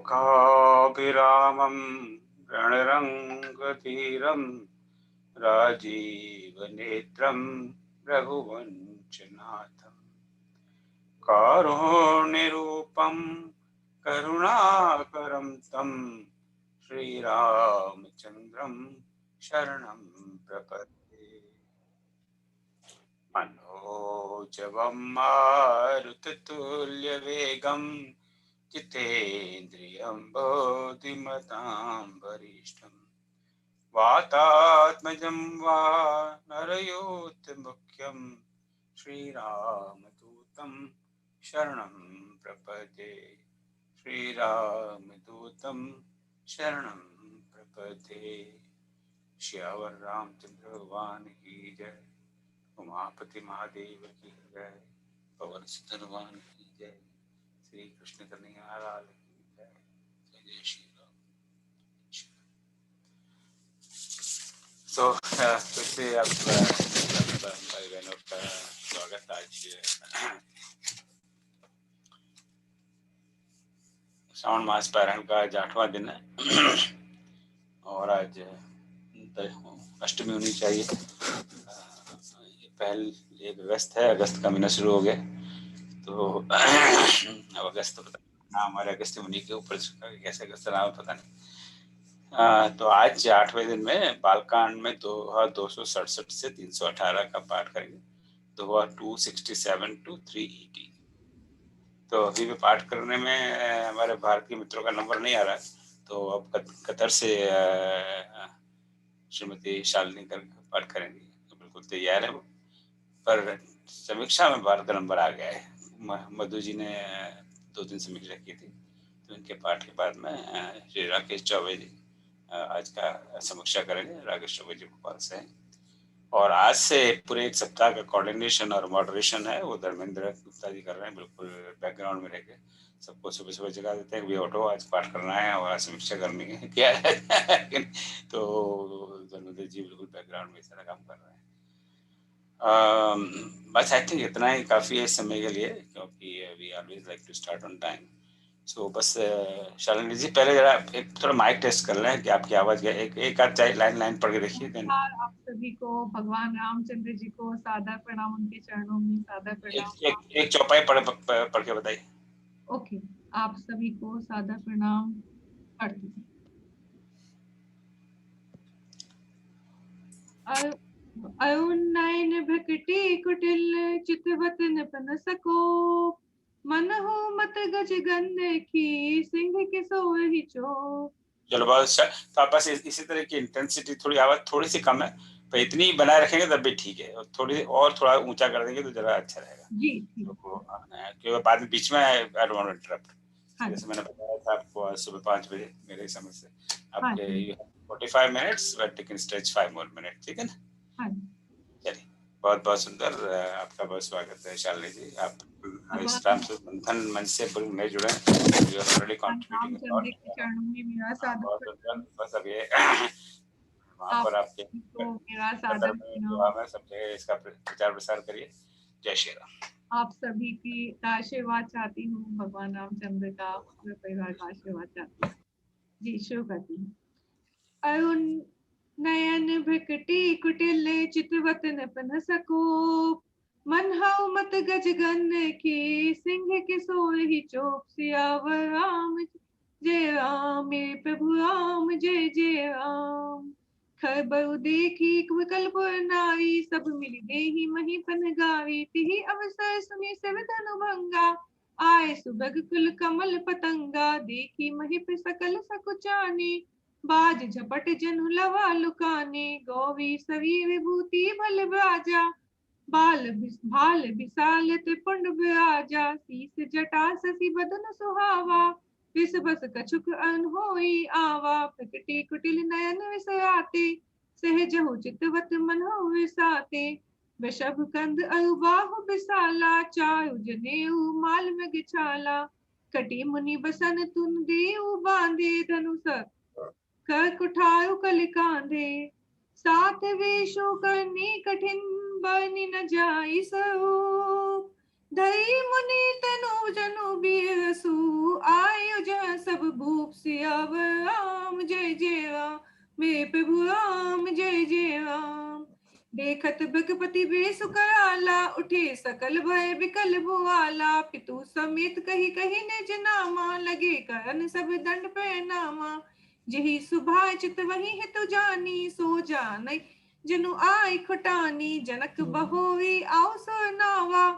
मुखाभिरामं रणरङ्गधीरं राजीवनेत्रं रघुवंशनाथं कारुण्यरूपं करुणाकरं तं श्रीरामचन्द्रं शरणं प्रपद्ये। मनोजवं मारुततुल्यवेगं जितेन्द्रियं बोधिमतां वरिष्ठं वातात्मजं वानरयोत्तमुख्यं श्रीरामदूतं शरणं प्रपद्ये। श्रीरामदूतं शरणं प्रपद्ये। श्यावर रामचंद्र भगवान की जय। उमापति महादेव की जय। पवन सुत हनुमान की जय। श्री कृष्ण कन्हैया लाल की जय। जय जय श्री राम। तो फिर से आप भाई बहनों का स्वागत। आज श्रावण मास पारायण का आज 8वां दिन है और आज अष्टमी होनी चाहिए। पहले एक अगस्त है, अगस्त का महीना शुरू हो गया तो अब अगस्त नाम हमारे अगस्त मुनि के ऊपर कैसे अगस्त नाम पता नहीं। तो आज 8वें दिन में बालकांड में 267 से 318 का पाठ करेंगे। तो हुआ 267 to 380। तो अभी भी पाठ करने में हमारे भारतीय मित्रों का नंबर नहीं आ रहा है, तो अब कतर से श्रीमती शालिनी कर पाठ करेंगे, तो बिल्कुल तैयार है वो। पर समीक्षा में भारत का नंबर आ गया है। मधु जी ने 2 दिन समीक्षा की थी, तो इनके पाठ के बाद में श्री राकेश चौबे जी आज का समीक्षा करेंगे। राकेश चौबे जी भोपाल से हैं और आज से पूरे एक सप्ताह का कोऑर्डिनेशन और मॉडरेशन है वो धर्मेंद्र गुप्ता जी कर रहे हैं। बिल्कुल बैकग्राउंड में रहकर सबको सुबह सुबह जगा देते हैं, भी उठो आज पाठ करना है और समीक्षा करनी है क्या है तो धर्मेंद्र जी बिल्कुल बैकग्राउंड में सारा काम कर रहे हैं। बस आई थिंक इतना ही काफ़ी है इस समय के लिए, क्योंकि we always like to start on time. So बस शालिनी जी पहले जरा एक थोड़ा माइक टेस्ट कर लें कि आपकी आवाज़ एक आध लाइन पढ़ के देखिए। आप सभी को भगवान रामचंद्र जी को सादर प्रणाम, उनके चरणों में सादर प्रणाम। एक चौपाई पढ़ के बताइए। ओके, आप सभी को सादर प्रणाम पढ़ती हूँ। अयुनयन भ्रकटी कुटिल चितवत निपन सको, मनहु मत गज गंध की सिंह के सोहि चो। चलो बहुत अच्छा। तो आप बस इसी तरह की इंटेंसिटी, थोड़ी आवाज थोड़ी सी कम है पर इतनी बनाए रखेंगे तब भी ठीक है, और थोड़ा ऊंचा कर देंगे तो जरा अच्छा रहेगा जी। क्योंकि बाद में बीच में I don't want to interrupt. जैसे मैंने बताया था आपको आज सुबह 5 बजे मेरे समझ से आपके 45 minutes but you can stretch 5 more minute, ठीक है ना? चलिए, बहुत बहुत सुंदर। आपका बहुत स्वागत है शालिनी जी। आप इस राम से बंधन मंच से नए जुड़े हैं, you are already contributing a lot. बस अब ये वहाँ पर आपके मेरा सादर प्रणाम है, सब जगह इसका प्रचार प्रसार करिए। जय श्री राम। आप सभी की आशीर्वाद चाहती हूँ, भगवान रामचंद्र का पूरे परिवार का आशीर्वाद चाहती हूँ। जी शुरू करती हूँ। अरुण नयन भ्रकटी कुटिल चितवत नपन सको, मन हऊ मत गज गन की सिंह के सोहि चोप। सियावर राम जय राम, मेरे प्रभु राम जय जय राम। खबर देखी विकल्प नारी, सब मिल देहि मही पन गावी। तिहि अवसर सुनि सब धनु भंगा, आए सुबग कुल कमल पतंगा। देखी महिप सकल सकुचानी, बाज झपट जनु लवा लुकाने। गौवी सवी विभूति भल बाजा, भाल विशाल त्रिपुंड विराजा। शीस जटा शशि बदन सुहावा, विष बस कछुक अनहोई आवा। प्रकटी कुटिल नयन विसराते, सहजहु चितवत मनहु विसाते। वृषभ कंद अरुबाहु विशाला, चारु जनेऊ माल मृग छाला। कटी मुनि बसन तुन देऊ बांधे, धनुष कर कुठारु कल कांधे। सात वेशो करनी कठिन, बरनि न जाई स्वरूप। धई मुनि तनु जनु बिरसु, आयु जन सब सब भूप सियावर राम जय जय राम, मेरे प्रभु राम जय जय राम। देखत भगपति बेसु कराला, उठे सकल भय विकल भुआला। पितु समेत कही कही निज नामा, लगे करन सब दंड प्रणामा। जही सुभाय चित वही हितु जानी, सो जानै जनु आय खुटानी। जनक बहोई आओ सो नावा,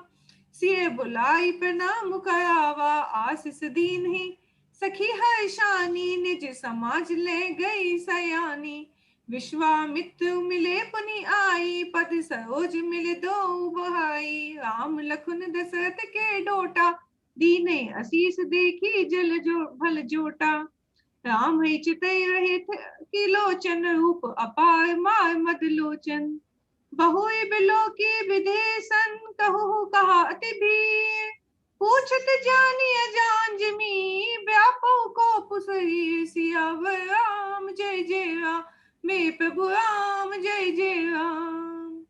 सिय बुलाई प्रणाम करावा। आशीष दीन ही सखी हर्षानी, निज समाज ले गई सयानी। विश्वामित्र मिले पुनि आई, पद सरोज मिले दो बहाई। राम लखन दशरथ के डोटा, दीने असीस देखी जल जो भल जोटा। राम ही चितई रहे कि लोचन, रूप अपार मार मद लोचन। बहु बिलो की विदेशन, कहु कहा अति भीर। पूछत जानी अजान जमी, व्यापो को पुसही। सियावर राम जय जय राम, मेरे प्रभु राम जय जय राम।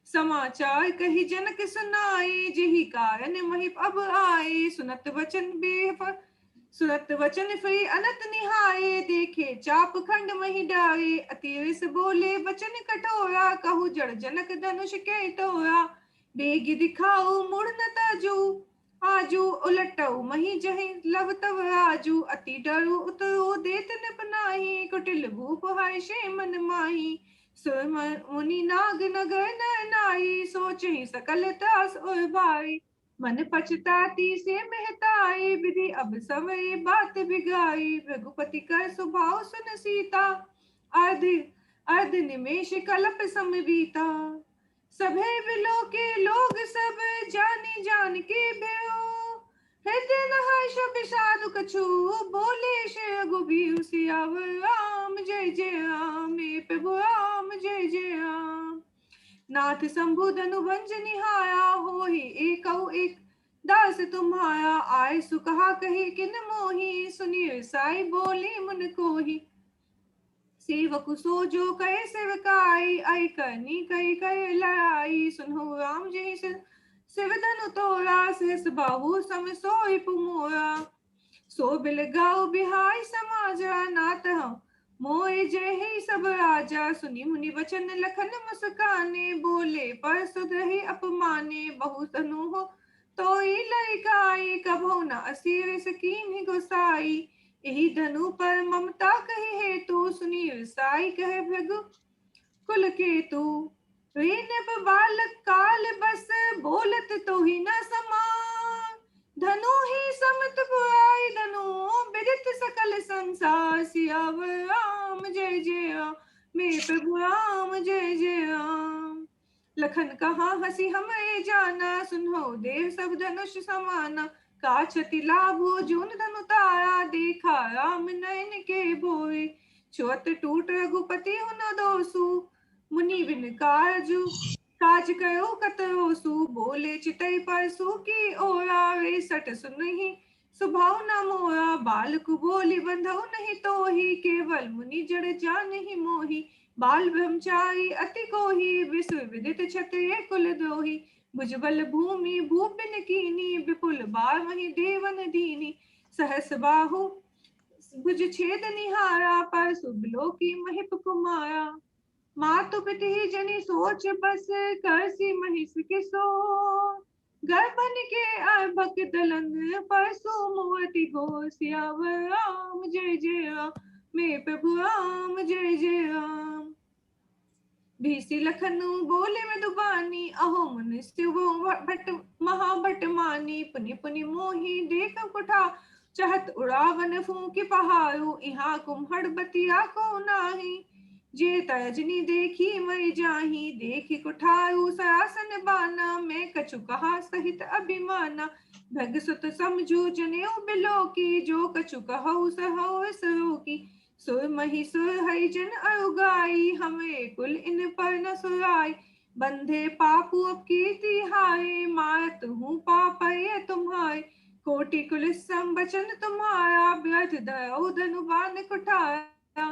समाचार कही जनक सुनाए, जेहि कारण महिप अब आए। सुनत वचन फरी अनत निहाये, देखे चाप खंड मही डारे। अति रिस बोले वचन कठोरा, कहु जड़ जनक धनुष के तोरा। बेग दिखाओ मुड़ न ताजू, आजू उलटऊ मही जहि लव तव राजू। अति डरु उतरो देत न पनाही, कुटिल भूप हर्षे मन माही। सुर मुनि नाग नगर नर नाई, सोचहि सकल त्रास और भाई। मन पछताती से महताई, विधि अब समय बात बिगाई। रघुपति कर स्वभाव सुन सीता, अर्ध अर्ध निमेष कलप समबीता। सभे बिलो के लोग सब, जानी जान के भयो। हृदय न हर्ष विषाद कछु, बोले श्री रघुबीर। सियावर राम जय जय राम, मेरे प्रभु राम जय जय राम। नाथ शंभु धनु भंज निहाया, होहि एकौ एक दास तुम्हारा। आय सुकहा कही किन मोही, सुनिए साई बोले मुन कोही। सेवक सो जो कहे सेवकाई, आई करनी कही कहे लड़ाई। सुनो राम जय शिव धनु तोरा, सहस बाहु सम सोई पुमोरा। सो बिल गाओ बिहाई समाजा, नाथ हम मोय जय ही सब राजा। सुनी मुनि वचन लखन मुस्काने, बोले पर सुधहि अपमाने। बहु तनु हो तोई लइकाई, कभो न असीर सकीन गोसाई। यही धनु पर ममता कही हेतु, सुनी साई कहे भृगु कुल केतु। ऋणब बालक काल बस, बोलत तो ही न समान। धनु ही समत पुराई धनु, विदित सकल संसार। सियावर राम जय जय राम, मेरे प्रभु राम जय जय राम। लखन कहा हसी हमें जाना, सुनो देव सब धनुष समाना। का क्षति लाभो जून धनु तारा, देखा राम नयन के बोए। छुअत टूट रघुपति हुन दोसु, मुनि बिन काज करो कतरोसु। बोले चितई परसु की ओरा, वे सट सुनहि स्वभाव न मोरा। बालक बोली बंधउ नहीं तोही, केवल मुनि जड़ जानहि मोही। बाल ब्रह्मचारी अति कोही, विश्व विदित क्षत्रिय कुल द्रोही। भुजबल भूमि भूपिन कीनी, विपुल बार वही देवन दीनी। सहस बाहु भुज छेद निहारा, पर सुबलो की महिप कुमारा। मातु पिति ही जनी सोच बस, करसी महिष के सो। गर्भन के अर्भक दलन, परसु मूर्ति गो। सियावर राम जय जय राम, मेरे प्रभु राम जय जय राम। भीसी लखनु बोले मधुबानी, अहो मनुष्य वो भट महाभट मानी। पुनि पुनि मोही देख कुठा, चहत उड़ावन फूंक पहाड़ू। इहा कुम्हड़ बतिया को नाही, जे तजनी देखी मई जाही। देखी कुठारू सरासन बाना, मैं कछु कहा सहित अभिमाना। भग सुत समझू जनेऊ बिलो की, जो कछु कहु सहु सरो की। सुर मही सुर हरि जन अरुगाई, हमें कुल इन पर न सुराई। बंधे पापू अब कीर्ति हाय, मारत हूँ पाप ये तुम्हारे। कोटि कुल संबचन तुम्हारा, व्यर्थ धरऊ धनु बान कुठारा।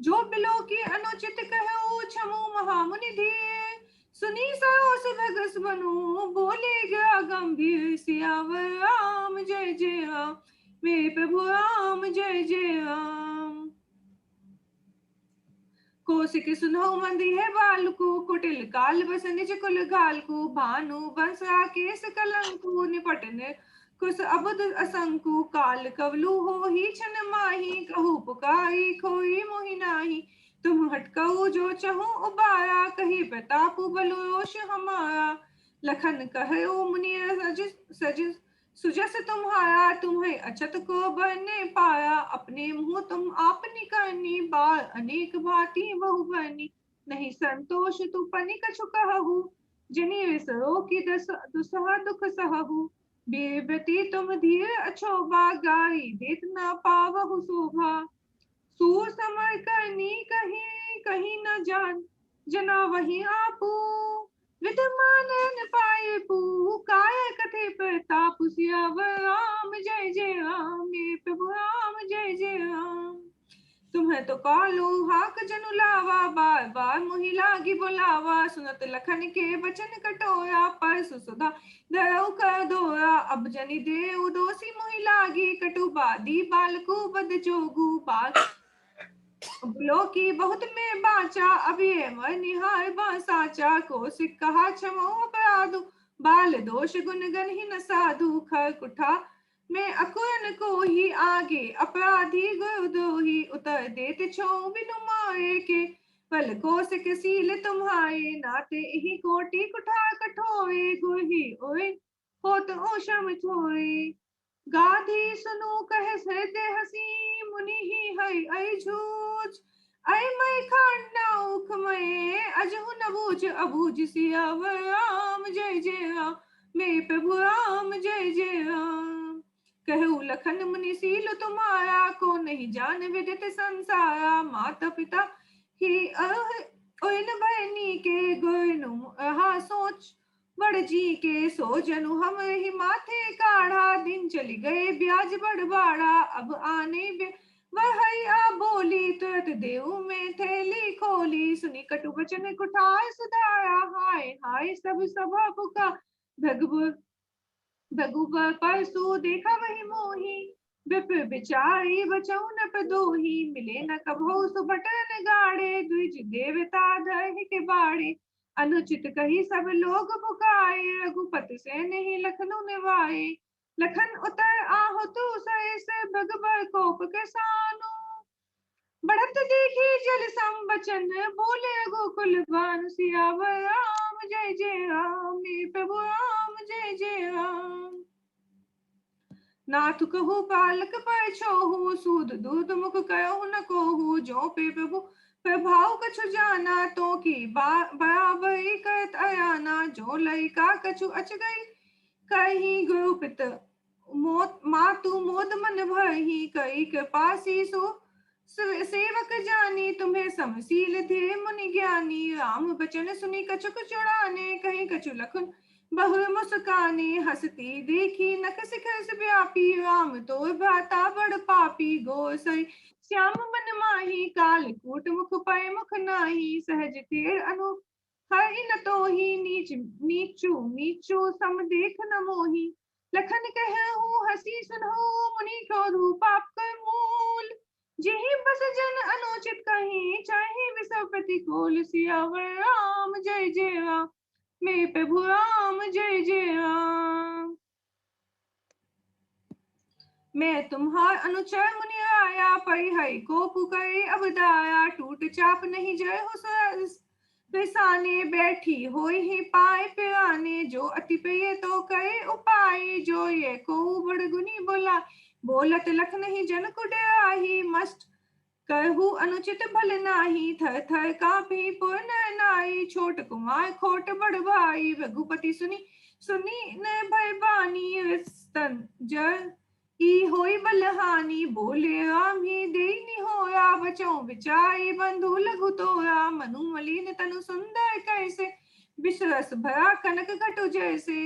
जो बिलो की अनुचित कहो, क्षमो महामुनि धीर। सुनी सरोस भगस बनु, बोले गया गंभीर। सियावर राम जय जय राम, मेरे प्रभु राम जय जय राम। कौशिक सुनो मंदी है बालकु, कुटिल काल बस निज कुल घालकु, भानु बंस राकेश कलंकु, निपटने कुस अबुद असंकु, काल कवलु हो ही छन माही, कहु पुकारी खोई मोहि नाही, तुम हटकऊ जो चहु उबारा, कही प्रतापु बलु रोष हमारा, लखन कहे ओ मुनि सज सज सुजस तुम्हारा, तुम्हें अछत को बरने पाया, अपने मुंह तुम आपनी करनी, बार अनेक भांति बहु बरनी, नहीं संतोष तू पनि कछु कहु, जिनि विसरो की दुसह दुख सहु, बेबती तुम धीर अछोभा, गारी देत न पावहु शोभा, सूर समर करनी कहीं कहीं न जान, जना वही आपू, विद्यमान न पाए पू, काय कथे प्रताप सियावर राम जय जय राम, मेरे प्रभु राम जय जय राम। तुम्हें तो कालू हाक जनु लावा, बार बार मोहि लागी बोलावा, सुनत लखन के बचन कटोरा, पर सुधा धरऊ कर दोरा, अब जनि देव दोषी मोहि लागी, कटु बादी बालकु बद जोगु, बाल बोलो की बहुत में बाचा, अभी मर निहार बासाचा, कौशिक कहा क्षमो अपराधु, बाल दोष गुण गण ही न साधु, खर कुठा मैं अकुरन को ही आगे, अपराधी गुरुद्रोही, उतर देते छो बिनु मारे के, पल कौशिक सील तुम्हारे, नाते ही कोटि कुठार कठोरे, गुरही ओए हो तो ओशम छोरे, गाधी सुनो कह हृदय हसी, मुनि ही हई आई झूठ, आई मई खांडा उख मये, अजहु न बूझ अबूझ सियावर राम जय जय राम, मेरे प्रभु राम जय जय राम। कहु लखन मुनि सील तुम्हारा, को नहीं जान विदित संसारा, माता पिता ही ओइन बहनी के गुरनु हा सोच, बड़ जी के सो जनु हम ही माथे काढ़ा, दिन चली गए ब्याज बढ़वाड़ा, अब आने वह आ बोली, तुरत देव में थैली खोली, सुनी कटु वचन कुठार सुधारा, हाय हाय सब सभा पुका, भगवत भगुबर परसु देखा वही मोही, विप्र बिचारी बचऊ न पदोही, मिले न कभो सुभटन गाड़े, द्विज देवता धरहि के बाड़े, अनुचित कही सब लोग पुकाए, रघुपति से नहीं लखनऊ निवाए, लखन उतर आहो तू सैस, भगबर कोप के सानु, बढ़त देखी जल संबचन, बोले गोकुल भानु, सियावर राम जय जय राम, मेरे प्रभु राम जय जय राम। नाथ कहु बालक पर छोहु, सूद दूध मुख कहो न कोहु, जो पे प्रभु प्रभाव कछु जाना, तो की बराबरी करत अयाना, जो लइका कछु अच गई कही, गुरुपित मातु मोद मन भरही, कई कृपासी सो सेवक जानी, तुम्हें समशील थे मुनि ज्ञानी, राम बचन सुनी कछुक चुड़ाने, कहीं कछु लखन बहु मुस्काने, हंसती देखी नख शिखर व्यापी, राम तो भ्राता बड़ पापी, गोसई श्याम मन माही, काल कूट मुख पय मुख नाही, सहज तेर अनु हर इन तो ही, नीच नीचू नीचू सम देख न मोही, लखन कहूँ हसी सुनहु, मुनि क्रोध पाप कर मूल, जेहि बस जन अनुचित कहीं, चाहे विसव प्रतिकूल, सियावर राम जय जय राम, मेरे प्रभु राम जय जय राम। मैं तुम्हार अनुचर मुनि आया, परिहरि को पुकारे अब दाया, टूट चाप नहीं जय हो पिसाने, बैठी होई ही पाए पिराने, जो अति प्रिय तो करे उपाय, जो ये को बड़ गुनी बोला, बोलत लख नहीं जन कुडराही, मस्त कहू अनुचित भल नाही, थर थर कापी पुर नाई, छोट कुमार खोट बड़ भाई, रघुपति सुनी सुनी न भय बानी, स्तन जर ई होई बलहानी, बोले राम ही देनी होया, बचो बिचाई बंधु लघु तोरा, मनु मलिन तनु सुंदर कैसे, विश्वास भरा कनक घटु जैसे,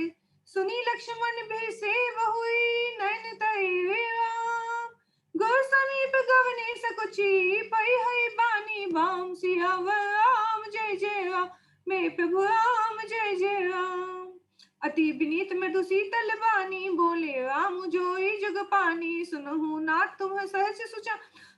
सुनी लक्ष्मण भी से बहुई, नैन तरी राम, गुर समीप गवने सकुची, पई हई बानी बाम, सियावर राम जय जय राम, मेरे प्रभु राम जय जय राम। अति विनीत मृदु शीतल बानी, बोले राम जोई जग पानी। सुनहु नाथ तुम सहज सुचा,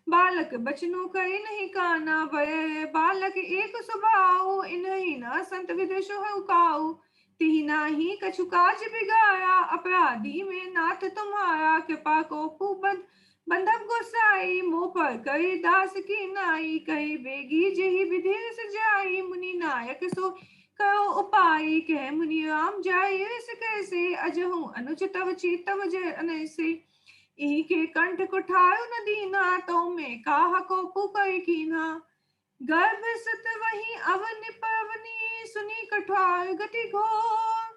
बालक बचनु कई नहीं काना। भय बालक एक स्वभाव, इन्हीं न संत विदेश काऊ। तिहि नाही कछु काज बिगाया, अपराधी में नाथ तुम्हारा। कृपा को बंद बंधव गोसाई, मोह पर कई दास की नाई। कही बेगी जही विधि सजाई, मुनि नायक सो करो उपाय। कह मुनि राम जाय इस कैसे, अजहु अनुज तव चीतव जय अनैसे। इहि के कंठ कुठायो न दीना, तो में काह को पुकै कीना। गर्भ सत वही अवन पवनी, सुनी कठार गति घोर।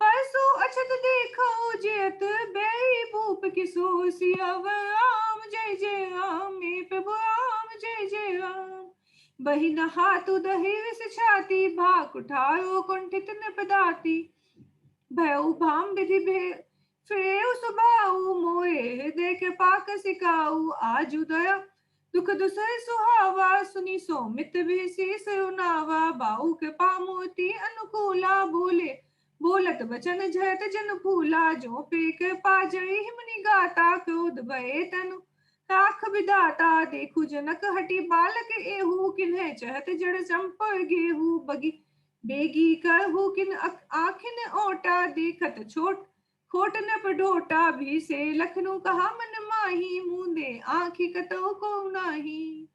परसो अछत देखो जेत, बेई भूप किसो। सियावर राम जय जय राम, मेरे प्रभु राम जय जय राम। बही न हाथु दही विष छाती, भाग उठायो कुंठित नपदाती। भयउ भाम विधि फेउ सुबाऊ, मोए हृदय कृपा सिकाऊ। आजु दया दुख दुसह सुहावा, सुनी सोमित भी शीस उनावा। बाऊ कृपा मोती अनुकूला, बोले बोलत बचन झट जन फूला। जो पे कृपा जय मुनि गाता, क्रोध भये तनु राख विधाता। देखु जनक हटी बालक एहू, किन्हे चहत जड़ चंपर गेहू। बगी बेगी करहु किन आखिन ओटा, देखत छोट खोट न पडोटा। भी से लखनऊ कहा मन माही, मूंदे आँखि कतौ को नाही।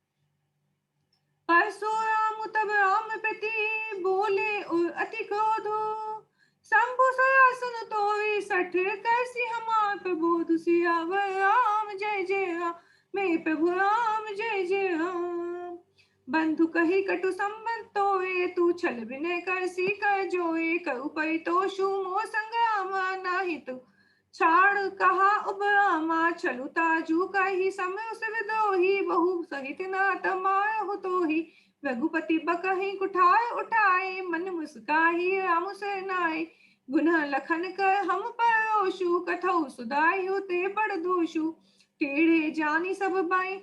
परशुराम तब राम प्रति, बोले और अति क्रोधो। शंभु सयासन तोई सठ, कैसी हमार प्रबोध। सियावर राम जय जय राम, मेरे प्रभु राम जय जय राम। बंधु कही कटु संबंध तोए, तू छल विनय कर सी कर जोए। करु परितोषु मोह संग्राम, नाही तू छाड़ कहा उबरामा। छलु ताजु कही समय उस विद्रोही, बहु सहित नाथ माय हो तो ही। रघुपति बकहि कुठार उठाए, मन मुस्काही राम से नाय। गुना लखन कर हम परोषु, कथौ सुधाई होते बड़ दोषु। टेढ़े जानी सब बाई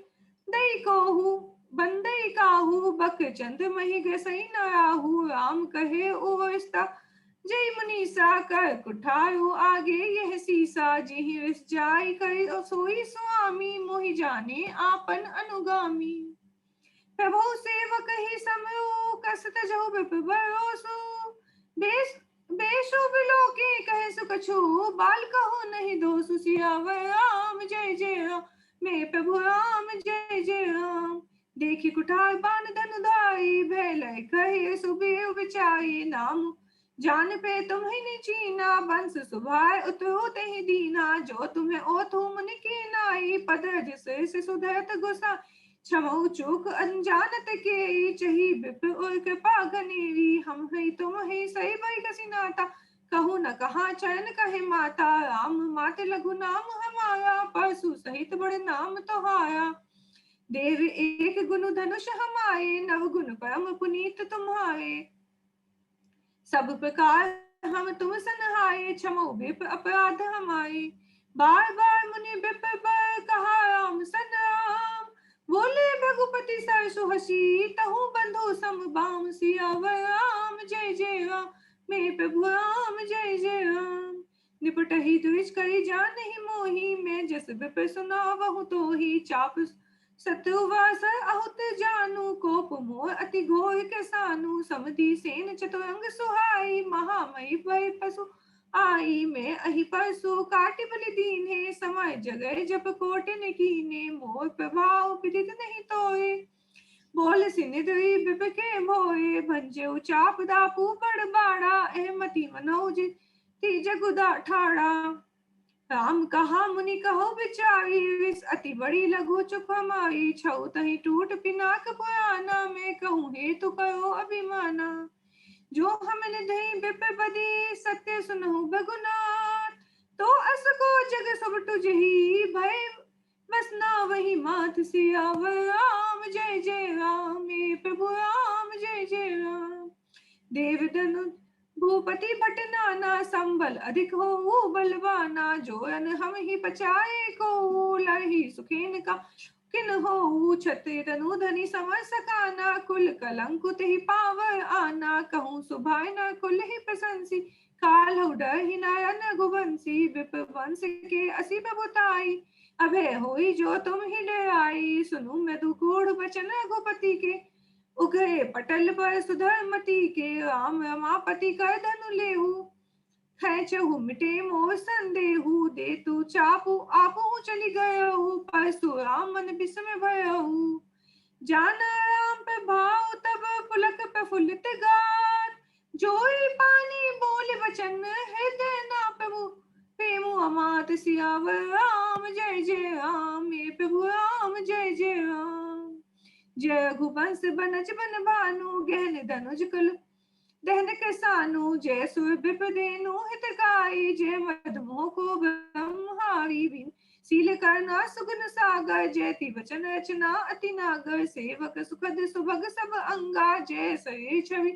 दई कोहू, बंदई काहू। बक चंद मही गसई न राहू, राम कहे उवस्ता जय मुनीसा। कर कुठारो आगे यह सीसा, जिहि विष जाय कर सोई स्वामी। मोहि जाने आपन अनुगामी। प्रभु सेवक ही समरो, कसत जो विप भरोसो। बेशो बिलोके कहे सुकछु, बाल कहो नहीं दोषु। सियावर राम जय जय राम, मेरे प्रभु राम जय जय राम। देखी कुठार बान धनु धाई, भय लय कहे सुबेव बिचाई। नाम जान पे तुम्हें नि चीना, बंस सुभाय उतरो ते दीना। जो तुम्हें ओथु मन की नाई, पद जिसे सुधरत गुसा। क्षमौ चूक अनजानत के, चही विप और कृपा घनेरी। हम है तुम है सही बई कसी नाता, कहू न कहा चरण कहे माता। राम मात लघु नाम हमारा, परसु सहित बड़ नाम तुम्हारा। देव एक गुण धनुष हमारे, नव गुण परम पुनीत तुम्हारे। सब प्रकार हम तुम सनहाए, क्षमो विप अपराध हमारे। बार बार मुनि विप बर कहा राम सन राम। बोले भगुपति सरसु हसी, तहु बंधु सम बाम। सियावर राम जय जय राम, मेरे प्रभु राम जय जय राम। निपटहि द्विज करी जानहि मोहि, मैं जस विप सुनावहु तोहि। चाप शत्रुवास अहुत जानू, कोप मोह अति घोर कैसानु। समधि सेन चतुरंग सुहाई, महामयी भय पशु आई। मैं अहि परसु काटि बलि दीन्हे, समय जगह जप कोटिन कीन्हे। मोर प्रभाव विदित नहीं तोए, बोल सिनिधि विप के भोए। भंजउ चाप दापू बड़ बाड़ा, एमति मनोज ती जगुदा ठाड़ा। राम कहा मुनि कहो बिचारी, विष अति बड़ी लघु चुप हमारी। छऊ तही टूट पिनाक पुराना, मैं कहूँ हेतु करो अभिमाना। जो हम निधि विप बदी, सत्य सुनहु बगुनाथ। तो अस को जग सब तुझही, भय बसना वही मात। सियावर राम जय जय राम, मेरे प्रभु राम जय जय राम। देव धनु भूपति भट नाना, संबल अधिक हो बलवाना। जो अन हम ही पचाए को, लही सुखेन का किन हो। छत्र तनु धनि समर सकाना, कुल कलंकुत ही पावर आना। कहूँ सुभाय न कुल ही प्रशंसी, काल डरहि नयन घुबंसी विप वंश के असी प्रभुताई अभय होई जो तुम ही डराई सुनु मृदु गूढ़ बचन रघुपति के उघरे पटल पर सुधरमति के राम रमापति कर धनु लेहु खेचहु मिटे मोर संदेहु दे तू चापू आपहु चली गयहु परशुराम मन बिस्मय भयहु जान राम पे भाव तब पुलक प्रफुल्लित गात जोई पानी बोल वचन हृदय ना प्रभु प्रेमु अमात सियावर राम जय जय राम मेरे प्रभु राम जय जय राम जय रघुवंश बनज बन भानु गहन धनुज कुल दहन के सानु जय सुर विपदेनु हितकारी जय मधुमोह को ब्रह्महारी बिन सील करना सुगन सागर जयति वचन रचना अति नागर सेवक सुखद सुभग सब अंगा जय सरे छवि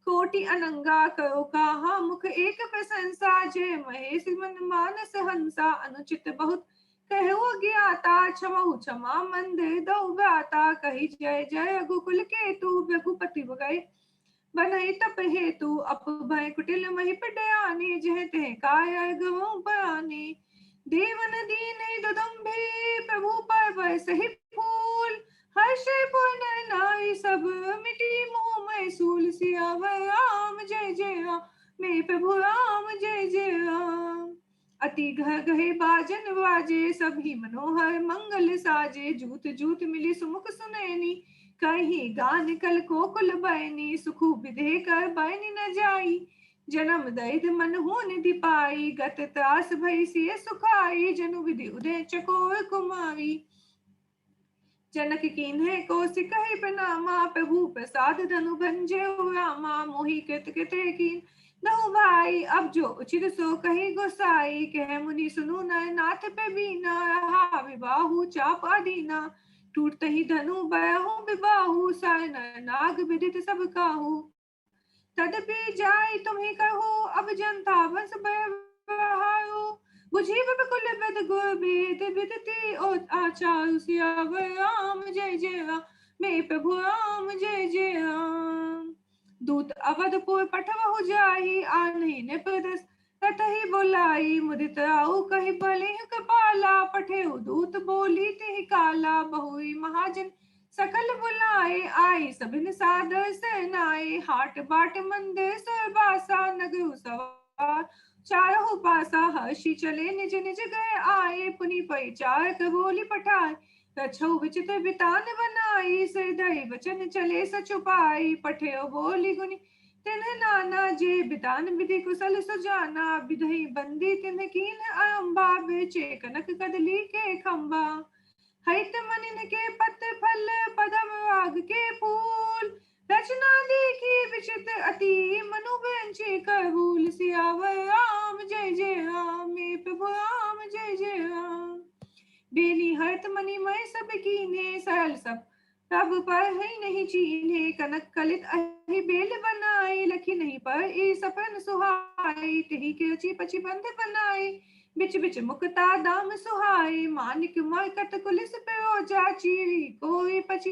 कोटि अनंगा करो कहा मुख एक प्रशंसा जय महेश मन मानस हंसा अनुचित बहुत कहो ज्ञाता क्षमहु क्षमा मंदिर दो भ्राता कही जय जय रघुकुल के तू रघुपति गए बनई तप हेतु अप भय कुटिल मही पडयाने जह तह काय गवों बयाने देवन दीन दुदुम्भे प्रभु पर सही फूल हर्ष पूर्ण नाई सब मिटी मोह मैं सूल सियावर राम जय जय राम मेरे प्रभु राम जय जय राम अति घह गहे बाजन बाजे सभी मनोहर मंगल साजे जूत जूत मिली सुमुख सुनैनी कहीं गान कल कोकुल बयनी सुखु विधे कर बयनी न जाई जन्म दैध मन हो निधि पाई गत त्रास भई सिय सुखाई जनु विधि उदय चकोर कुमारी जनक कीन्हे को सिकहि प्रणामा प्रभु प्रसाद धनु भंजे रामा मोहि कृत कृते कीन नहु भाई अब जो उचित सो कही गोसाई कह मुनि सुनु नर नाथ पे बीना रहा विबाहु चाप अदीना टूटते ही धनु बयहु विबाहु साय नर नाग विदित सब काहू तदपि जाय तुम्हें कहो अब जनता बस बहारो बुझी बिकुल बद गुर भेद विदती ओ आचार सियावर राम जय जय राम मेरे प्रभु राम जय जय राम दूत अवधपुर पठवहु जाहि आन्ही ने प्रदस ततहि बोलाई मुदित राउ कहि भले कपाला पठे दूत बोली ते काला बहुई महाजन सकल बुलाए आई सभिन सादर सेनाए हाट बाट मंदिर सरबासा नगरु सवार चारहु पासा हर्षि चले निज निज गए आए पुनि परिचार बोली पठाए रछौ विचित बितान बनाई सिरधरि वचन चले सचुपाई पठे बोली गुनी तिन्ह नाना जे बितान विधि कुशल सुजाना विधि बंदी तिन्ह कीन अरंबा बेचे कनक कदली के खंबा हरित मनिन के पत्र फल पदम राग के फूल रचना देखी विचित अति मनु बेंचे करबूल सियावर राम जय जय राम मेरे प्रभु राम जय जय राम बेनी हरित मणि मय सब कीने सरल सब तब पर है नहीं चीन्हे कनक कलित अहि बेल बनाई लखी नहीं पर ए सपन सुहाई तेही के रची पची बंध बनाई बिच बिच मुक्ता दाम सुहाई मानिक मरकत कुलिस पेरोजा चीरी कोई पची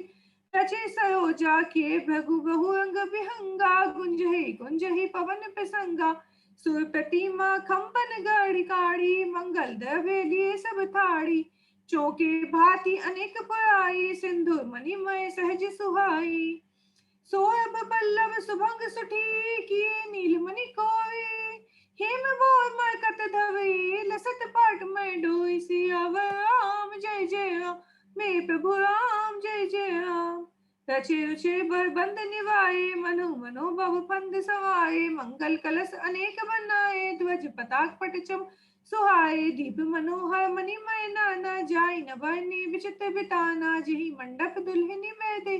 रचे सरोजा के भगु बहु रंग विहंगा गुंजही पवन प्रसंगा सुर प्रतिमा खंबन गढ़ी काढ़ी मंगल द्रव्य लिए सब थाड़ी चौके भांति अनेक पुराई सिंधुर मणिमय सहज सुहाई सोरभ पल्लव सुभंग सुठी किए नीलमणि कोई हेम बोर मरकत धवे लसत पाट में डोई सियावर राम जय जय राम मेरे प्रभु राम जय जय राम रचे रुचे बर बंद निवाए मनो मनो बहु फंद सवाए मंगल कलश अनेक बनाए ध्वज पताक पटचम सुहाए दीप मनोहर मणिमय नाना जाय न बरने विचित्र बिताना जही मंडप दुल्हनी में दे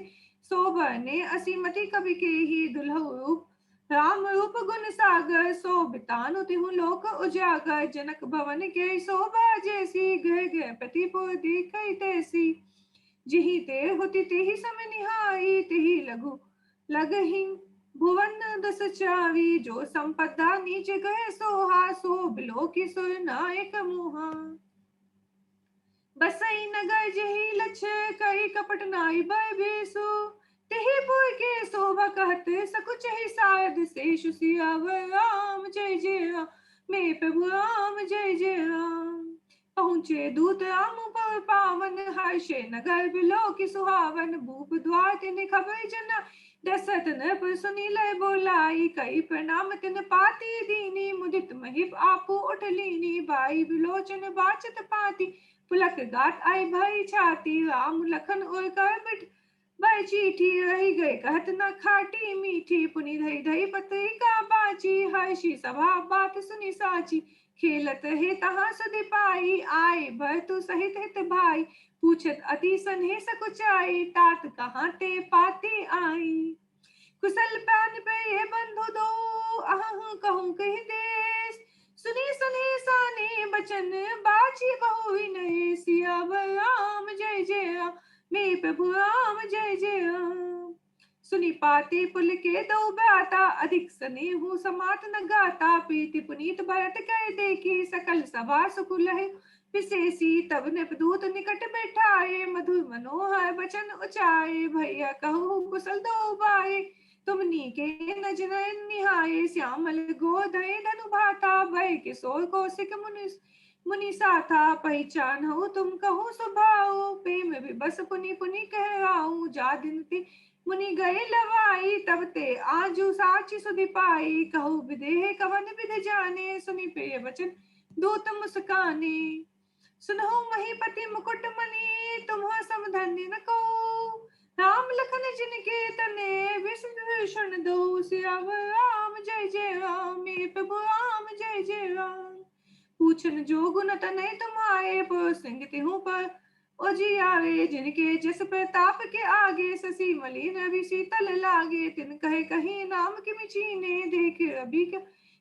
सोबरने असीमति कवि के ही दुल्हु रूप राम रूप गुण सागर सो बितानु तिहु लोक उजागर जनक भवन के शोभा जैसी गृह गृह प्रतिपुर दिखई तैसी जिहि ते होती तेहि सम निहाई तेहि लघु लगहि भुवन दस चावी जो संपदा नीच गए सोहा सो बिलो की सुर नायक मुहा बसई नगर जही लक्ष्य कई कपट नाई बर बेसु तेहि पुर के शोभा कहत सकुच ही शायद शेष सियावर राम जय जय राम। मेरे प्रभु राम जय जय राम। पहुँचे दूत राम पर पावन, हर्षे नगर बिलो की सुहावन। भूप द्वार तिन खबर जना, दशरथ नृप सुनी लय बोलाई। कई प्रणाम तिन पाती दीनी, मुदित महिप आपू उठ लीनी। बाई बिलोचन बाचत पाती, पुलक गात आई भई छाती। राम लखन और कर बिठ भाई चीठी रही गई कहत न खाटी मीठी। पुनि धई धई पत्रिका बाची, हर्षी सभा बात सुनी साची। खेलत हे तहाँ सुधि पाई, आए भरतु सहित हित भाई। पूछत अति सन्हे सकुचाई, तात कहाँ ते पाती आई। कुशल प्राण पे ये बंधु दो, अहं कहूँ कहि देश। सुनी सन्हे साने बचन, बाची बहु विनय। सियावर राम जय जय राम, मेरे प्रभु राम जय जय राम। सुनी पाती पुल के दो भ्राता, अधिक स्नेहु समात न गाता। प्रीति पुनीत भरत कह देखी, सकल सभा सुख लहे विशेषी। तब नृपदूत निकट बैठाए, मधुर मनोहर बचन उचाए। भैया कहूँ कुशल दो बाए, तुमनी के नजर निहाये। श्यामल गोधय धनु भाता, भय किशोर कौशिक मुनि साथा। पहचान हो तुम कहो स्वभाव, प्रेम विबस पुनि पुनि कहवाऊं। जा दिन ते मुनि गए लवाई, तब ते आजू साची सुधि पाई। कहु विदेह कवन विध जाने, सुनि प्रिय वचन दूत मुस्काने। सुनहु महीपति मुकुट मणि, तुम्ह सम धन्य न को। राम लखन जिनके तने, विभीषण दो। सियावर राम जय जय राम, मेरे प्रभु राम जय जय राम। पूछन जो गुण तनय तुम्हारे, पुर सिंह तिहु पर उजियारे। जिनके जस प्रताप के आगे, शशि मलिन अभि शीतल लागे। तिन कहे कहीं नाम किमि चीने, देखे अभी